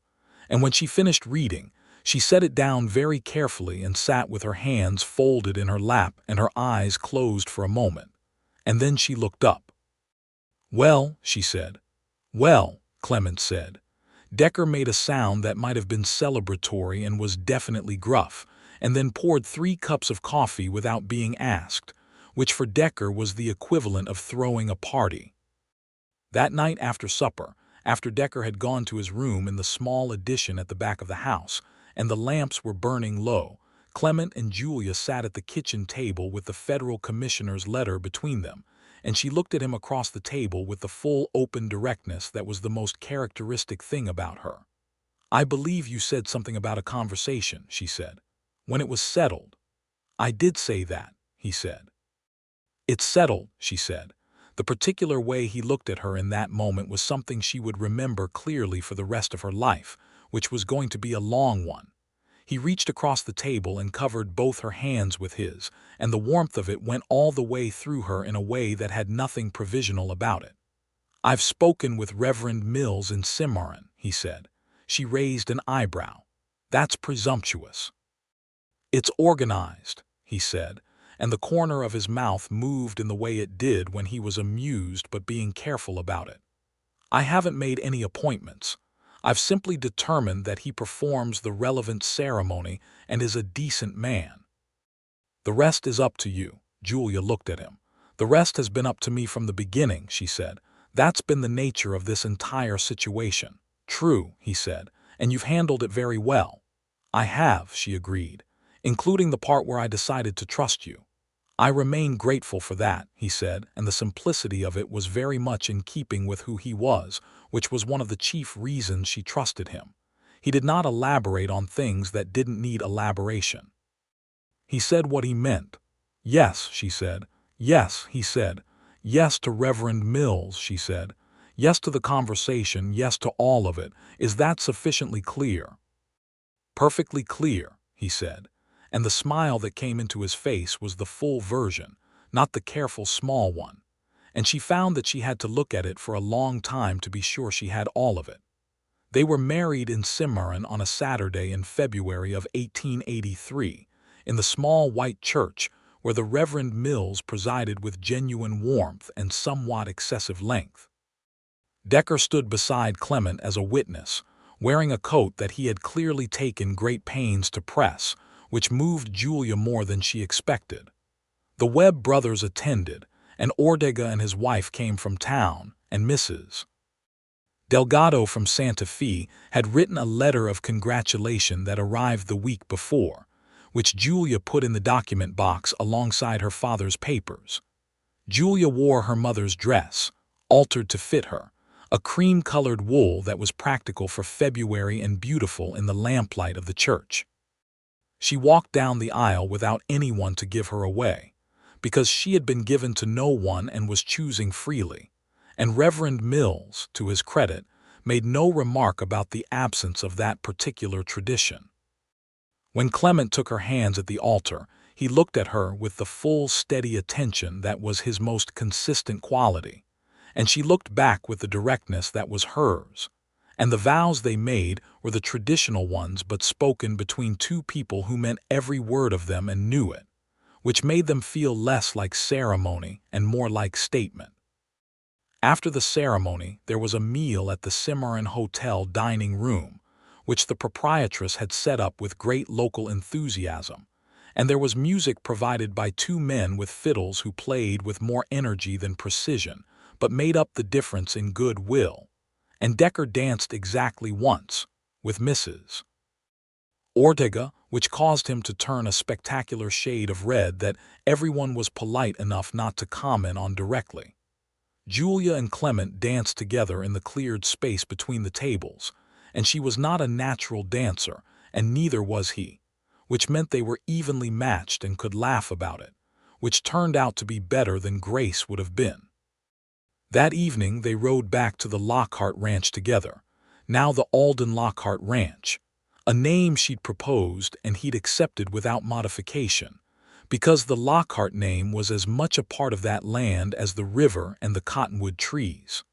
A: and when she finished reading, she set it down very carefully and sat with her hands folded in her lap and her eyes closed for a moment, and then she looked up. "Well," she said. "Well," Clement said. Decker made a sound that might have been celebratory and was definitely gruff, and then poured 3 cups of coffee without being asked, which for Decker was the equivalent of throwing a party. That night after supper, after Decker had gone to his room in the small addition at the back of the house, and the lamps were burning low, Clement and Julia sat at the kitchen table with the federal commissioner's letter between them, and she looked at him across the table with the full open directness that was the most characteristic thing about her. "I believe you said something about a conversation," she said. "When it was settled." "I did say that," he said. "It's settled," she said. The particular way he looked at her in that moment was something she would remember clearly for the rest of her life, which was going to be a long one. He reached across the table and covered both her hands with his, and the warmth of it went all the way through her in a way that had nothing provisional about it. "I've spoken with Reverend Mills in Cimarron," he said. She raised an eyebrow. "That's presumptuous." "It's organized," he said, and the corner of his mouth moved in the way it did when he was amused but being careful about it. "I haven't made any appointments. I've simply determined that he performs the relevant ceremony and is a decent man. The rest is up to you." Julia looked at him. "The rest has been up to me from the beginning," she said. "That's been the nature of this entire situation." "True," he said, "and you've handled it very well." "I have," she agreed, "including the part where I decided to trust you." "I remain grateful for that," he said, and the simplicity of it was very much in keeping with who he was, which was one of the chief reasons she trusted him. He did not elaborate on things that didn't need elaboration. He said what he meant. "Yes," she said. "Yes," he said. "Yes to Reverend Mills," she said. "Yes to the conversation, yes to all of it. Is that sufficiently clear?" "Perfectly clear," he said, and the smile that came into his face was the full version, not the careful small one, and she found that she had to look at it for a long time to be sure she had all of it. They were married in Cimarron on a Saturday in February of 1883, in the small white church where the Reverend Mills presided with genuine warmth and somewhat excessive length. Decker stood beside Clement as a witness, wearing a coat that he had clearly taken great pains to press, which moved Julia more than she expected. The Webb brothers attended, and Ortega and his wife came from town, and Mrs. Delgado from Santa Fe had written a letter of congratulation that arrived the week before, which Julia put in the document box alongside her father's papers. Julia wore her mother's dress, altered to fit her, a cream-colored wool that was practical for February and beautiful in the lamplight of the church. She walked down the aisle without anyone to give her away, because she had been given to no one and was choosing freely, and Reverend Mills, to his credit, made no remark about the absence of that particular tradition. When Clement took her hands at the altar, he looked at her with the full, steady attention that was his most consistent quality, and she looked back with the directness that was hers. And the vows they made were the traditional ones but spoken between two people who meant every word of them and knew it, which made them feel less like ceremony and more like statement. After the ceremony, there was a meal at the Cimarron Hotel dining room, which the proprietress had set up with great local enthusiasm, and there was music provided by two men with fiddles who played with more energy than precision, but made up the difference in good will. And Decker danced exactly once, with Mrs. Ortega, which caused him to turn a spectacular shade of red that everyone was polite enough not to comment on directly. Julia and Clement danced together in the cleared space between the tables, and she was not a natural dancer, and neither was he, which meant they were evenly matched and could laugh about it, which turned out to be better than Grace would have been. That evening they rode back to the Lockhart Ranch together, now the Alden Lockhart Ranch, a name she'd proposed and he'd accepted without modification, because the Lockhart name was as much a part of that land as the river and the cottonwood trees.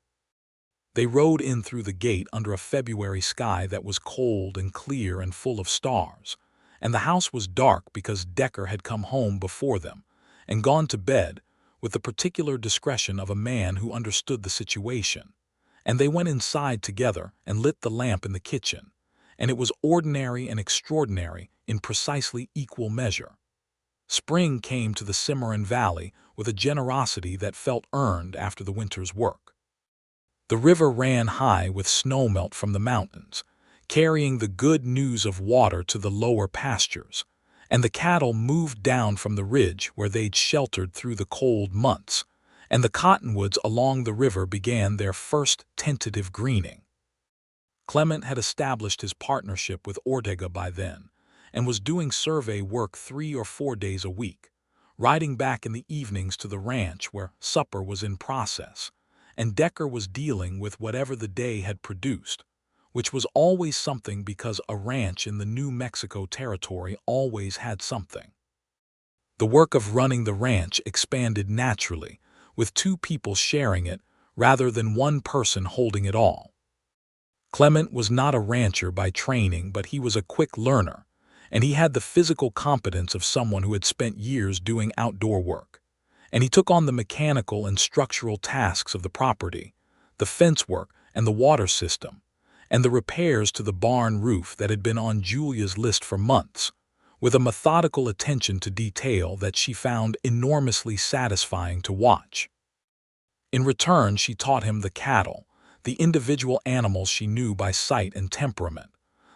A: They rode in through the gate under a February sky that was cold and clear and full of stars, and the house was dark because Decker had come home before them and gone to bed with the particular discretion of a man who understood the situation, and they went inside together and lit the lamp in the kitchen, and it was ordinary and extraordinary in precisely equal measure. Spring came to the Cimarron Valley with a generosity that felt earned after the winter's work. The river ran high with snowmelt from the mountains, carrying the good news of water to the lower pastures, and the cattle moved down from the ridge where they'd sheltered through the cold months, and the cottonwoods along the river began their first tentative greening. Clement had established his partnership with Ortega by then, and was doing survey work 3 or 4 days a week, riding back in the evenings to the ranch where supper was in process, and Decker was dealing with whatever the day had produced, which was always something because a ranch in the New Mexico territory always had something. The work of running the ranch expanded naturally, with 2 people sharing it rather than one person holding it all. Clement was not a rancher by training, but he was a quick learner, and he had the physical competence of someone who had spent years doing outdoor work. And he took on the mechanical and structural tasks of the property, the fence work and the water system, and the repairs to the barn roof that had been on Julia's list for months, with a methodical attention to detail that she found enormously satisfying to watch. In return, she taught him the cattle, the individual animals she knew by sight and temperament,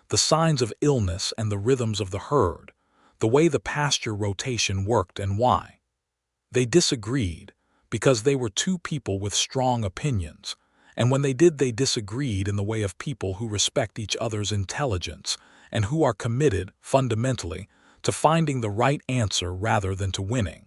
A: the signs of illness and the rhythms of the herd, the way the pasture rotation worked and why. They disagreed because they were 2 people with strong opinions, and when they did, they disagreed in the way of people who respect each other's intelligence and who are committed, fundamentally, to finding the right answer rather than to winning.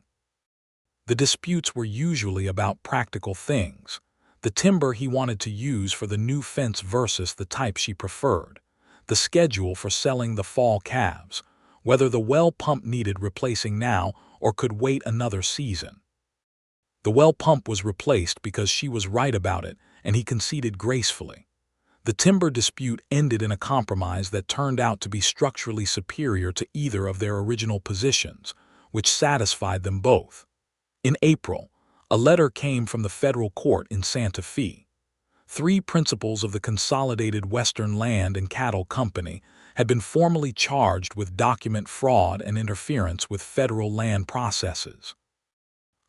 A: The disputes were usually about practical things, the timber he wanted to use for the new fence versus the type she preferred, the schedule for selling the fall calves, whether the well pump needed replacing now or could wait another season. The well pump was replaced because she was right about it, and he conceded gracefully. The timber dispute ended in a compromise that turned out to be structurally superior to either of their original positions, which satisfied them both. In April, a letter came from the federal court in Santa Fe. 3 principals of the Consolidated Western Land and Cattle Company had been formally charged with document fraud and interference with federal land processes.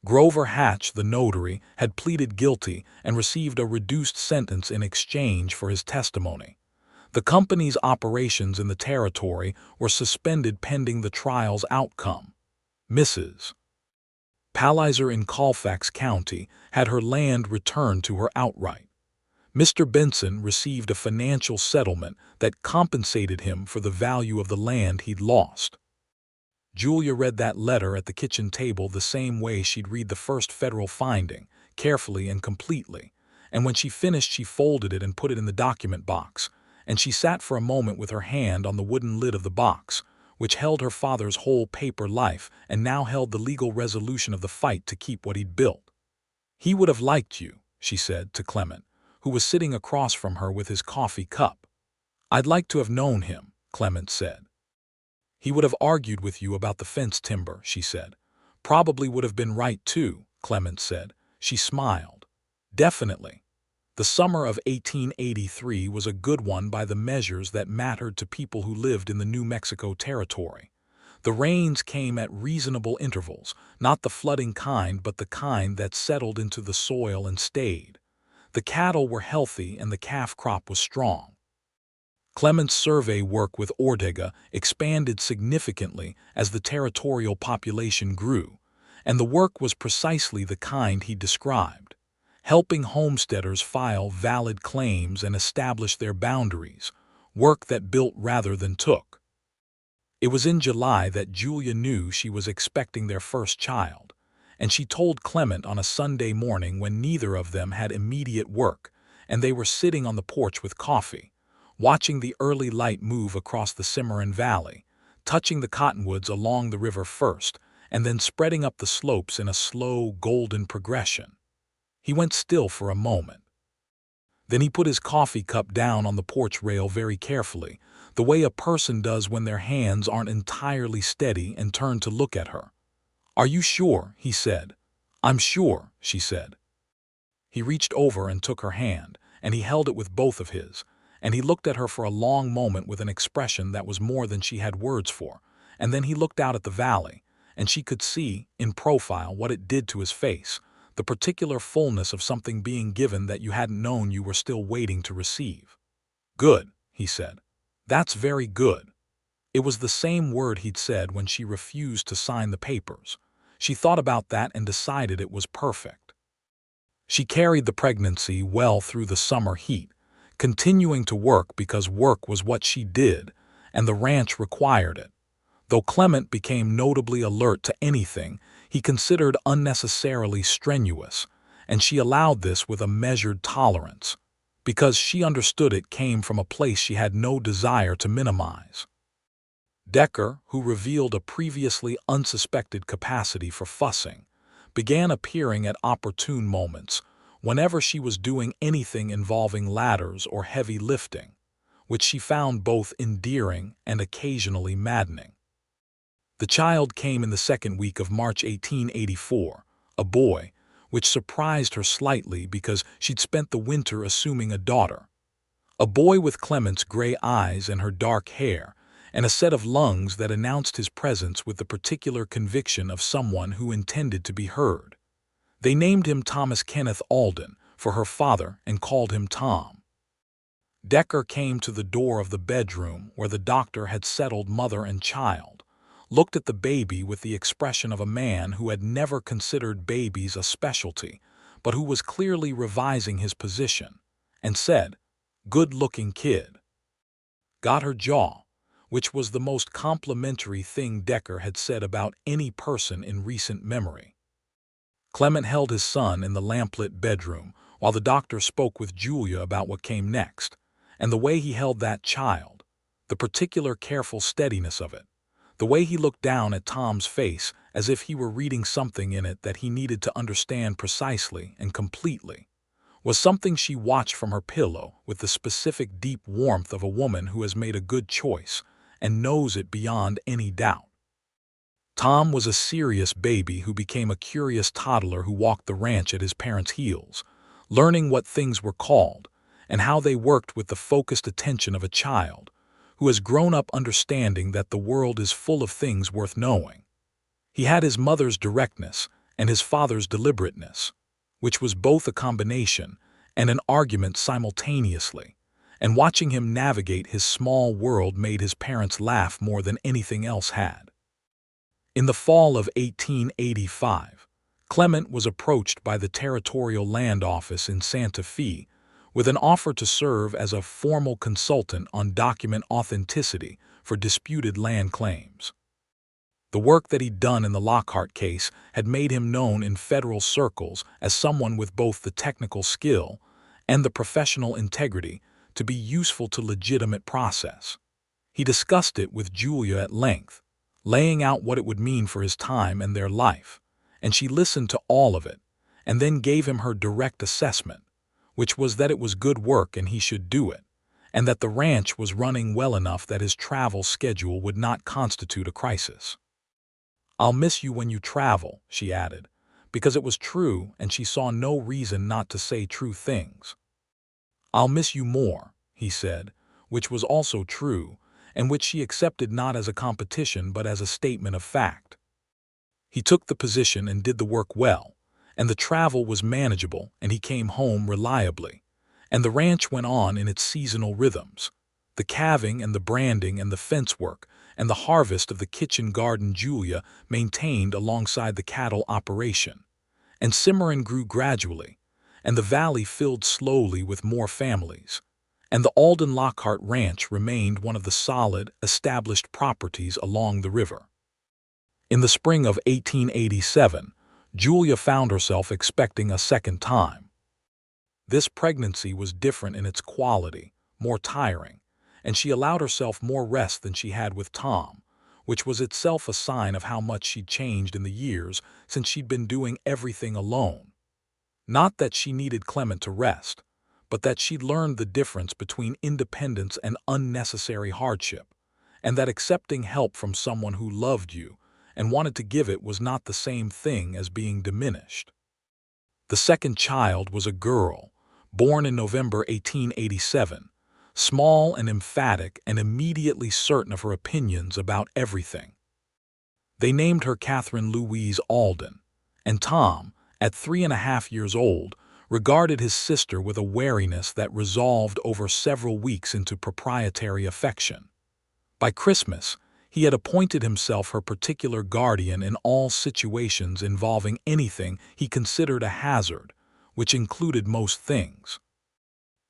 A: Grover Hatch, the notary, had pleaded guilty and received a reduced sentence in exchange for his testimony. The company's operations in the territory were suspended pending the trial's outcome. Mrs. Palliser in Colfax County had her land returned to her outright. Mr. Benson received a financial settlement that compensated him for the value of the land he'd lost. Julia read that letter at the kitchen table the same way she'd read the first federal finding, carefully and completely, and when she finished she folded it and put it in the document box, and she sat for a moment with her hand on the wooden lid of the box, which held her father's whole paper life and now held the legal resolution of the fight to keep what he'd built. "He would have liked you," she said to Clement, who was sitting across from her with his coffee cup. "I'd like to have known him," Clement said. "He would have argued with you about the fence timber," she said. "Probably would have been right too," Clement said. She smiled. "Definitely. The summer of 1883 was a good one by the measures that mattered to people who lived in the New Mexico territory. The rains came at reasonable intervals, not the flooding kind but the kind that settled into the soil and stayed. The cattle were healthy and the calf crop was strong." Clement's survey work with Ortega expanded significantly as the territorial population grew, and the work was precisely the kind he described, helping homesteaders file valid claims and establish their boundaries, work that built rather than took. It was in July that Julia knew she was expecting their first child, and she told Clement on a Sunday morning when neither of them had immediate work, and they were sitting on the porch with coffee, watching the early light move across the Cimarron Valley, touching the cottonwoods along the river first, and then spreading up the slopes in a slow, golden progression. He went still for a moment. Then he put his coffee cup down on the porch rail very carefully, the way a person does when their hands aren't entirely steady, and turned to look at her. "Are you sure?" he said. "I'm sure," she said. He reached over and took her hand, and he held it with both of his, and he looked at her for a long moment with an expression that was more than she had words for, and then he looked out at the valley, and she could see, in profile, what it did to his face, the particular fullness of something being given that you hadn't known you were still waiting to receive. "Good," he said. "That's very good." It was the same word he'd said when she refused to sign the papers. She thought about that and decided it was perfect. She carried the pregnancy well through the summer heat, continuing to work because work was what she did, and the ranch required it. Though Clement became notably alert to anything he considered unnecessarily strenuous, and she allowed this with a measured tolerance, because she understood it came from a place she had no desire to minimize. Decker, who revealed a previously unsuspected capacity for fussing, began appearing at opportune moments whenever she was doing anything involving ladders or heavy lifting, which she found both endearing and occasionally maddening. The child came in the second week of March 1884, a boy, which surprised her slightly because she'd spent the winter assuming a daughter. A boy with Clement's gray eyes and her dark hair, and a set of lungs that announced his presence with the particular conviction of someone who intended to be heard. They named him Thomas Kenneth Alden for her father and called him Tom. Decker came to the door of the bedroom where the doctor had settled mother and child, looked at the baby with the expression of a man who had never considered babies a specialty, but who was clearly revising his position, and said, "Good-looking kid." Got her jaw, which was the most complimentary thing Decker had said about any person in recent memory. Clement held his son in the lamplit bedroom while the doctor spoke with Julia about what came next, and the way he held that child, the particular careful steadiness of it, the way he looked down at Tom's face as if he were reading something in it that he needed to understand precisely and completely, was something she watched from her pillow with the specific deep warmth of a woman who has made a good choice and knows it beyond any doubt. Tom was a serious baby who became a curious toddler who walked the ranch at his parents' heels, learning what things were called and how they worked with the focused attention of a child who has grown up understanding that the world is full of things worth knowing. He had his mother's directness and his father's deliberateness, which was both a combination and an argument simultaneously, and watching him navigate his small world made his parents laugh more than anything else had. In the fall of 1885, Clement was approached by the Territorial Land Office in Santa Fe with an offer to serve as a formal consultant on document authenticity for disputed land claims. The work that he'd done in the Lockhart case had made him known in federal circles as someone with both the technical skill and the professional integrity to be useful to legitimate process. He discussed it with Julia at length, laying out what it would mean for his time and their life, and she listened to all of it and then gave him her direct assessment, which was that it was good work and he should do it, and that the ranch was running well enough that his travel schedule would not constitute a crisis. "I'll miss you when you travel," she added, because it was true and she saw no reason not to say true things. "I'll miss you more," he said, which was also true, and which she accepted not as a competition but as a statement of fact. He took the position and did the work well, and the travel was manageable and he came home reliably, and the ranch went on in its seasonal rhythms, the calving and the branding and the fence work and the harvest of the kitchen garden Julia maintained alongside the cattle operation, and Cimarron grew gradually, and the valley filled slowly with more families, and the Alden Lockhart Ranch remained one of the solid, established properties along the river. In the spring of 1887, Julia found herself expecting a second time. This pregnancy was different in its quality, more tiring, and she allowed herself more rest than she had with Tom, which was itself a sign of how much she'd changed in the years since she'd been doing everything alone. Not that she needed Clement to rest, but that she'd learned the difference between independence and unnecessary hardship, and that accepting help from someone who loved you and wanted to give it was not the same thing as being diminished. The second child was a girl, born in November 1887, small and emphatic and immediately certain of her opinions about everything. They named her Catherine Louise Alden, and Tom, at 3.5 years old, regarded his sister with a wariness that resolved over several weeks into proprietary affection. By Christmas, he had appointed himself her particular guardian in all situations involving anything he considered a hazard, which included most things.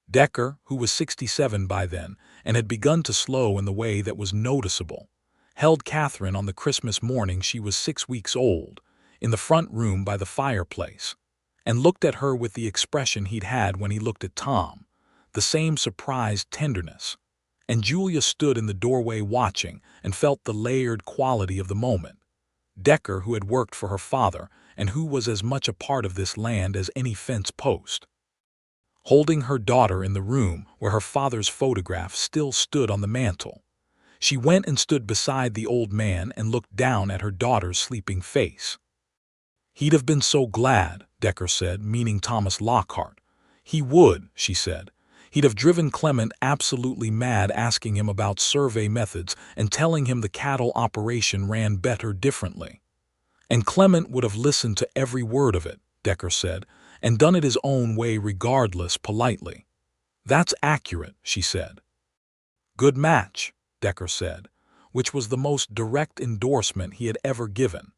A: Decker, who was 67 by then and had begun to slow in the way that was noticeable, held Catherine on the Christmas morning she was 6 weeks old, in the front room by the fireplace, and looked at her with the expression he'd had when he looked at Tom, the same surprised tenderness. And Julia stood in the doorway watching and felt the layered quality of the moment. Decker, who had worked for her father and who was as much a part of this land as any fence post, holding her daughter in the room where her father's photograph still stood on the mantel. She went and stood beside the old man and looked down at her daughter's sleeping face. "He'd have been so glad," Decker said, meaning Thomas Lockhart. "He would," she said. "He'd have driven Clement absolutely mad asking him about survey methods and telling him the cattle operation ran better differently. And Clement would have listened to every word of it," Decker said, "and done it his own way regardless, politely." "That's accurate," she said. "Good match," Decker said, which was the most direct endorsement he had ever given,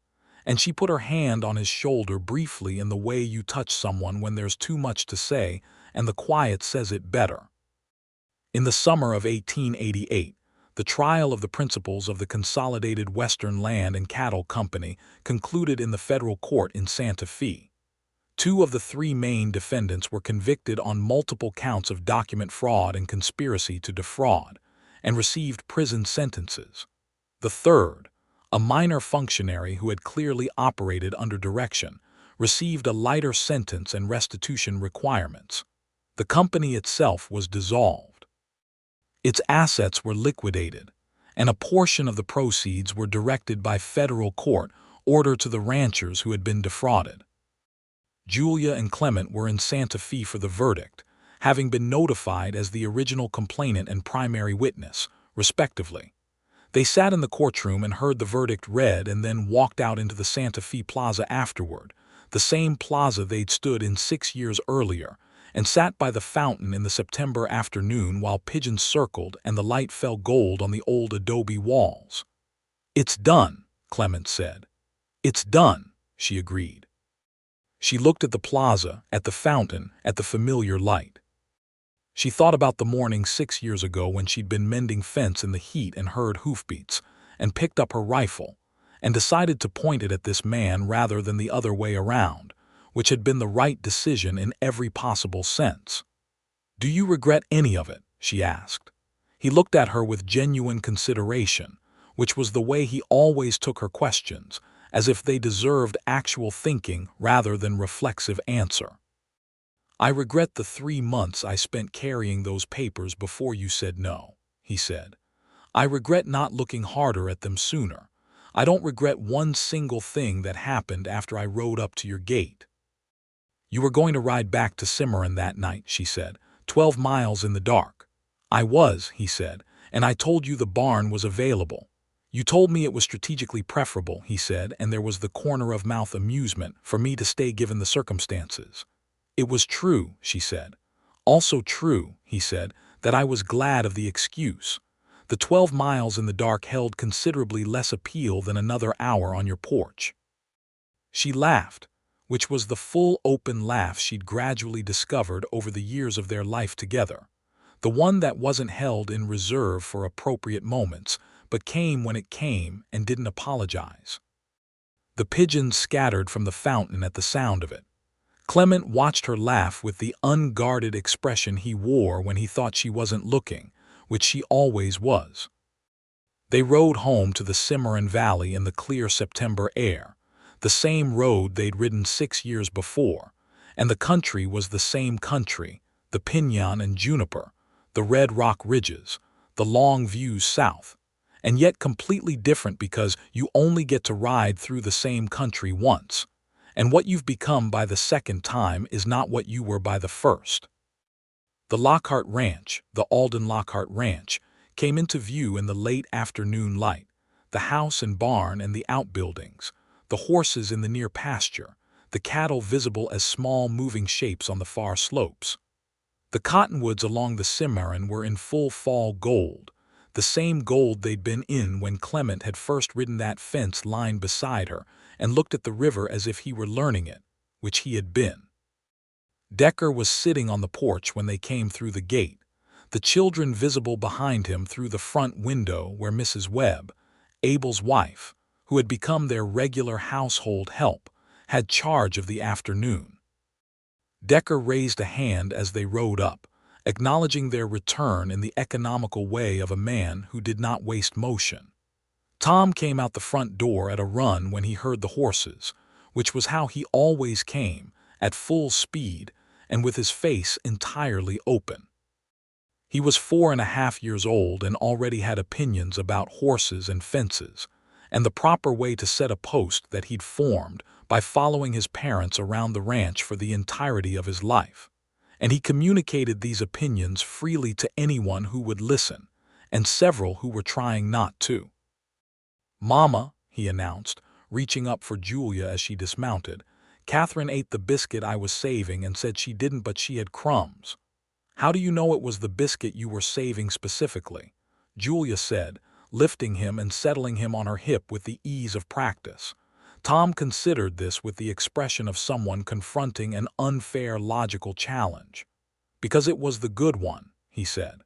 A: and she put her hand on his shoulder briefly in the way you touch someone when there's too much to say and the quiet says it better. In the summer of 1888, the trial of the principals of the Consolidated Western Land and Cattle Company concluded in the federal court in Santa Fe. 2 of the 3 main defendants were convicted on multiple counts of document fraud and conspiracy to defraud, and received prison sentences. The third, a minor functionary who had clearly operated under direction, received a lighter sentence and restitution requirements. The company itself was dissolved. Its assets were liquidated, and a portion of the proceeds were directed by federal court order to the ranchers who had been defrauded. Julia and Clement were in Santa Fe for the verdict, having been notified as the original complainant and primary witness, respectively. They sat in the courtroom and heard the verdict read and then walked out into the Santa Fe Plaza afterward, the same plaza they'd stood in 6 years earlier, and sat by the fountain in the September afternoon while pigeons circled and the light fell gold on the old adobe walls. "It's done," Clement said. "It's done," she agreed. She looked at the plaza, at the fountain, at the familiar light. She thought about the morning 6 years ago when she'd been mending fence in the heat and heard hoofbeats, and picked up her rifle, and decided to point it at this man rather than the other way around, which had been the right decision in every possible sense. "Do you regret any of it?" she asked. He looked at her with genuine consideration, which was the way he always took her questions, as if they deserved actual thinking rather than reflexive answer. "I regret the 3 months I spent carrying those papers before you said no," he said. "I regret not looking harder at them sooner. I don't regret one single thing that happened after I rode up to your gate." "You were going to ride back to Cimarron that night," she said, 12 miles in the dark." "I was," he said, "and I told you the barn was available." "You told me it was strategically preferable," he said, and there was the corner-of-mouth amusement, "for me to stay given the circumstances." "It was true," she said. "Also true," he said, "that I was glad of the excuse. The 12 miles in the dark held considerably less appeal than another hour on your porch." She laughed, which was the full, open laugh she'd gradually discovered over the years of their life together, the one that wasn't held in reserve for appropriate moments, but came when it came and didn't apologize. The pigeons scattered from the fountain at the sound of it. Clement watched her laugh with the unguarded expression he wore when he thought she wasn't looking, which she always was. They rode home to the Cimarron Valley in the clear September air, the same road they'd ridden 6 years before, and the country was the same country, the pinyon and juniper, the red rock ridges, the long views south, and yet completely different because you only get to ride through the same country once, and what you've become by the second time is not what you were by the first. The Lockhart Ranch, the Alden Lockhart Ranch, came into view in the late afternoon light, the house and barn and the outbuildings, the horses in the near pasture, the cattle visible as small moving shapes on the far slopes. The cottonwoods along the Cimarron were in full fall gold, the same gold they'd been in when Clement had first ridden that fence line beside her and looked at the river as if he were learning it, which he had been. Decker was sitting on the porch when they came through the gate, the children visible behind him through the front window where Mrs. Webb, Abel's wife, who had become their regular household help, had charge of the afternoon. Decker raised a hand as they rode up, acknowledging their return in the economical way of a man who did not waste motion. Tom came out the front door at a run when he heard the horses, which was how he always came, at full speed and with his face entirely open. He was 4.5 years old and already had opinions about horses and fences, and the proper way to set a post that he'd formed by following his parents around the ranch for the entirety of his life. And he communicated these opinions freely to anyone who would listen, and several who were trying not to. "Mama," he announced, reaching up for Julia as she dismounted, "Catherine ate the biscuit I was saving and said she didn't but she had crumbs." "How do you know it was the biscuit you were saving specifically?" Julia said, lifting him and settling him on her hip with the ease of practice. Tom considered this with the expression of someone confronting an unfair logical challenge. "Because it was the good one," he said.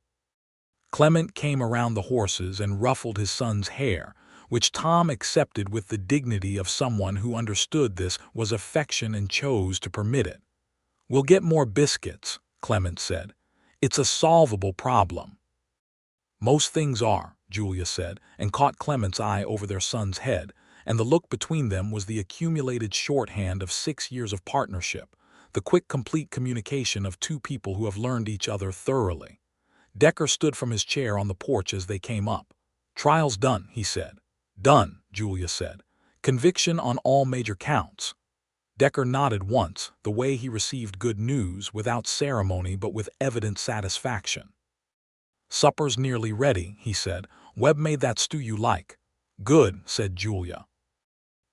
A: Clement came around the horses and ruffled his son's hair, which Tom accepted with the dignity of someone who understood this was affection and chose to permit it. "We'll get more biscuits," Clement said. "It's a solvable problem." "Most things are," Julia said, and caught Clement's eye over their son's head, and the look between them was the accumulated shorthand of 6 years of partnership, the quick, complete communication of two people who have learned each other thoroughly. Decker stood from his chair on the porch as they came up. "Trial's done," he said. "Done," Julia said. "Conviction on all major counts." Decker nodded once, the way he received good news, without ceremony but with evident satisfaction. "Supper's nearly ready," he said. "Webb made that stew you like." "Good," said Julia.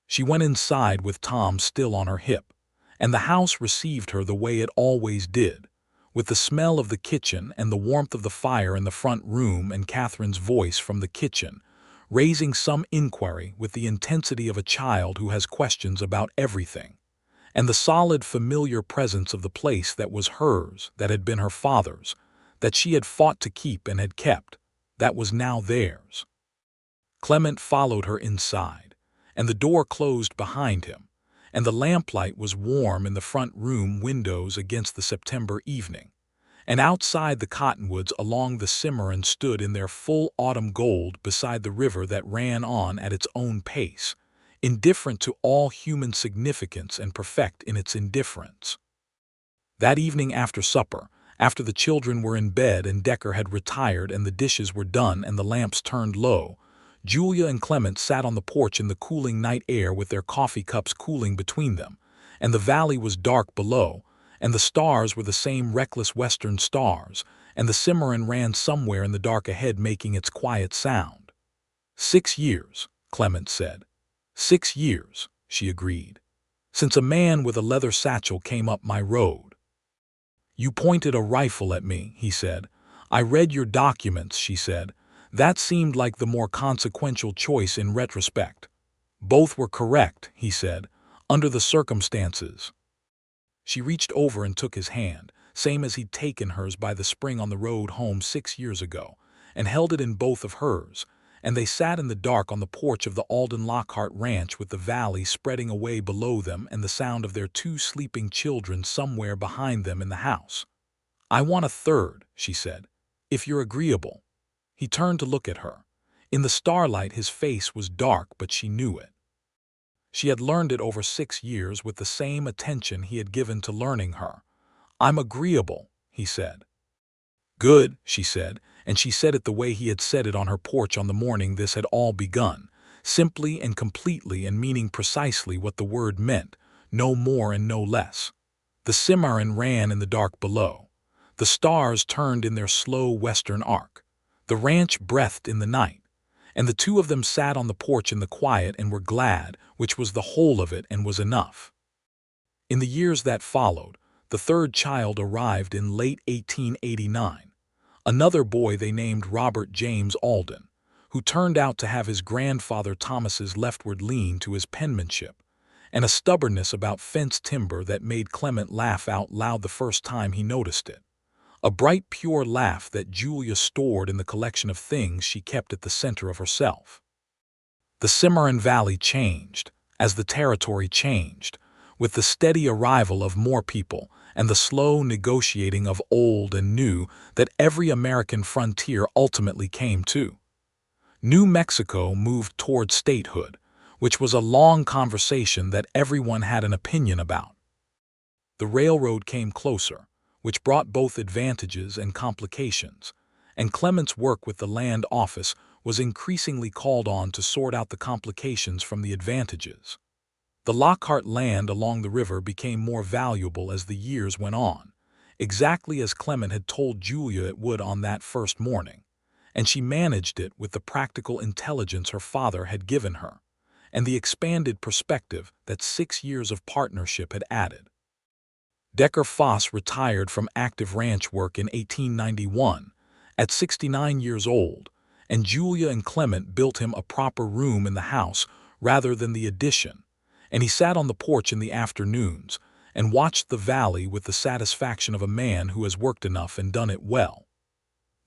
A: She went inside with Tom still on her hip, and the house received her the way it always did, with the smell of the kitchen and the warmth of the fire in the front room and Catherine's voice from the kitchen, raising some inquiry with the intensity of a child who has questions about everything, and the solid, familiar presence of the place that was hers, that had been her father's, that she had fought to keep and had kept, that was now theirs. Clement followed her inside, and the door closed behind him, and the lamplight was warm in the front room windows against the September evening, and outside the cottonwoods along the Cimarron stood in their full autumn gold beside the river that ran on at its own pace, indifferent to all human significance and perfect in its indifference. That evening after supper, after the children were in bed and Decker had retired and the dishes were done and the lamps turned low, Julia and Clement sat on the porch in the cooling night air with their coffee cups cooling between them, and the valley was dark below, and the stars were the same reckless western stars, and the Cimarron ran somewhere in the dark ahead making its quiet sound. 6 years, Clement said. 6 years, she agreed, since a man with a leather satchel came up my road. You pointed a rifle at me, he said. I read your documents, she said. That seemed like the more consequential choice in retrospect. Both were correct, he said, under the circumstances. She reached over and took his hand, same as he'd taken hers by the spring on the road home 6 years ago, and held it in both of hers, and they sat in the dark on the porch of the Alden Lockhart ranch with the valley spreading away below them and the sound of their 2 sleeping children somewhere behind them in the house. I want a third, she said, if you're agreeable. He turned to look at her. In the starlight his face was dark, but she knew it. She had learned it over 6 years with the same attention he had given to learning her. I'm agreeable, he said. Good, she said, and she said it the way he had said it on her porch on the morning this had all begun, simply and completely and meaning precisely what the word meant, no more and no less. The Cimarron ran in the dark below. The stars turned in their slow western arc. The ranch breathed in the night, and the two of them sat on the porch in the quiet and were glad, which was the whole of it and was enough. In the years that followed, the third child arrived in late 1889, another boy they named Robert James Alden, who turned out to have his grandfather Thomas's leftward lean to his penmanship, and a stubbornness about fenced timber that made Clement laugh out loud the first time he noticed it. A bright, pure laugh that Julia stored in the collection of things she kept at the center of herself. The Cimarron Valley changed, as the territory changed, with the steady arrival of more people and the slow negotiating of old and new that every American frontier ultimately came to. New Mexico moved toward statehood, which was a long conversation that everyone had an opinion about. The railroad came closer, which brought both advantages and complications, and Clement's work with the land office was increasingly called on to sort out the complications from the advantages. The Lockhart land along the river became more valuable as the years went on, exactly as Clement had told Julia it would on that first morning, and she managed it with the practical intelligence her father had given her, and the expanded perspective that 6 years of partnership had added. Decker Foss retired from active ranch work in 1891, at 69 years old, and Julia and Clement built him a proper room in the house rather than the addition, and he sat on the porch in the afternoons and watched the valley with the satisfaction of a man who has worked enough and done it well.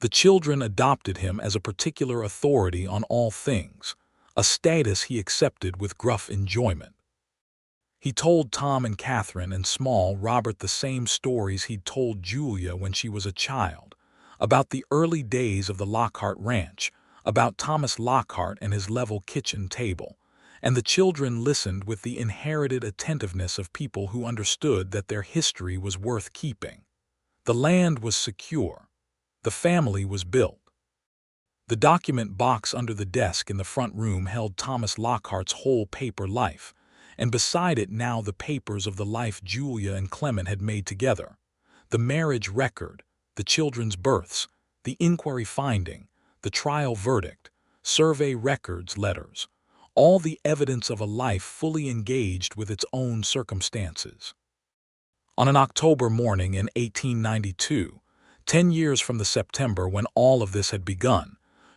A: The children adopted him as a particular authority on all things, a status he accepted with gruff enjoyment. He told Tom and Catherine and small Robert the same stories he'd told Julia when she was a child, about the early days of the Lockhart Ranch, about Thomas Lockhart and his level kitchen table, and the children listened with the inherited attentiveness of people who understood that their history was worth keeping. The land was secure. The family was built. The document box under the desk in the front room held Thomas Lockhart's whole paper life, and beside it now the papers of the life Julia and Clement had made together, the marriage record, the children's births, the inquiry finding, the trial verdict, survey records, letters, all the evidence of a life fully engaged with its own circumstances. On an October morning in 1892, 10 years from the September when all of this had begun,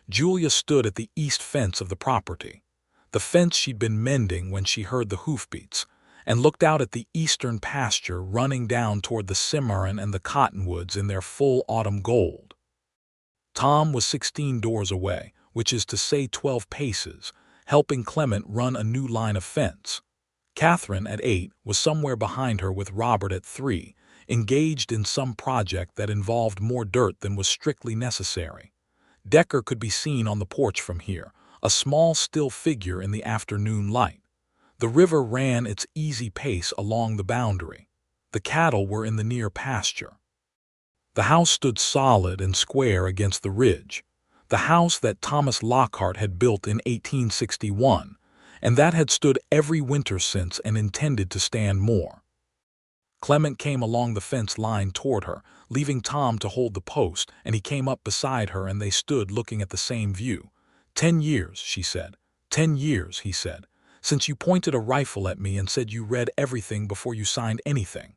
A: Julia stood at the east fence of the property, the fence she'd been mending when she heard the hoofbeats, and looked out at the eastern pasture running down toward the Cimarron and the cottonwoods in their full autumn gold. Tom was 16 doors away, which is to say 12 paces, helping Clement run a new line of fence. Catherine, at 8, was somewhere behind her with Robert at 3, engaged in some project that involved more dirt than was strictly necessary. Decker could be seen on the porch from here, a small still figure in the afternoon light. The river ran its easy pace along the boundary. The cattle were in the near pasture. The house stood solid and square against the ridge, the house that Thomas Lockhart had built in 1861, and that had stood every winter since and intended to stand more. Clement came along the fence line toward her, leaving Tom to hold the post, and he came up beside her and they stood looking at the same view. 10 years, she said. 10 years, he said, since you pointed a rifle at me and said you read everything before you signed anything.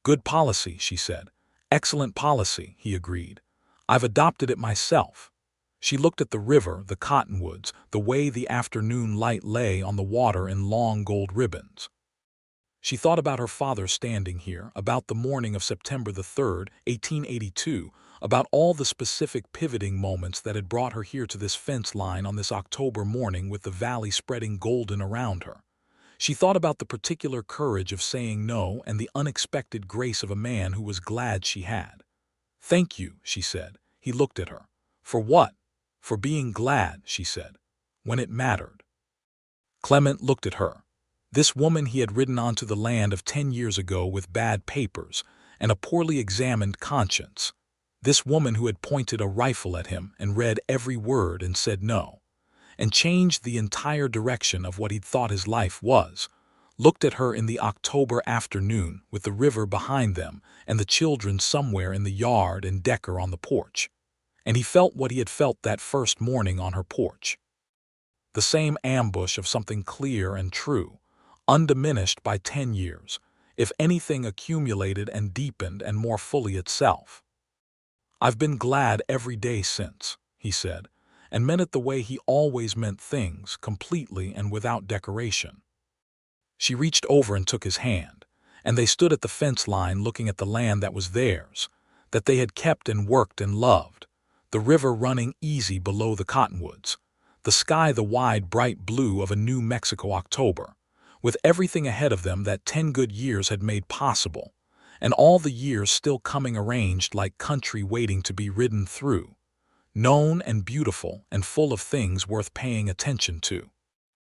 A: Good policy, she said. Excellent policy, he agreed. I've adopted it myself. She looked at the river, the cottonwoods, the way the afternoon light lay on the water in long gold ribbons. She thought about her father standing here, about the morning of September the 3rd, 1882, about all the specific pivoting moments that had brought her here to this fence line on this October morning with the valley spreading golden around her. She thought about the particular courage of saying no and the unexpected grace of a man who was glad she had. Thank you, she said. He looked at her. For what? For being glad, she said, when it mattered. Clement looked at her. This woman he had ridden onto the land of 10 years ago with bad papers and a poorly examined conscience. This woman who had pointed a rifle at him and read every word and said no, and changed the entire direction of what he'd thought his life was, looked at her in the October afternoon with the river behind them and the children somewhere in the yard and Decker on the porch. And he felt what he had felt that first morning on her porch. The same ambush of something clear and true, undiminished by 10 years. If anything accumulated and deepened and more fully itself. "I've been glad every day since," he said, and meant it the way he always meant things, completely and without decoration. She reached over and took his hand, and they stood at the fence line looking at the land that was theirs, that they had kept and worked and loved, the river running easy below the cottonwoods, the sky the wide, bright blue of a New Mexico October, with everything ahead of them that 10 good years had made possible, and all the years still coming arranged like country waiting to be ridden through, known and beautiful and full of things worth paying attention to.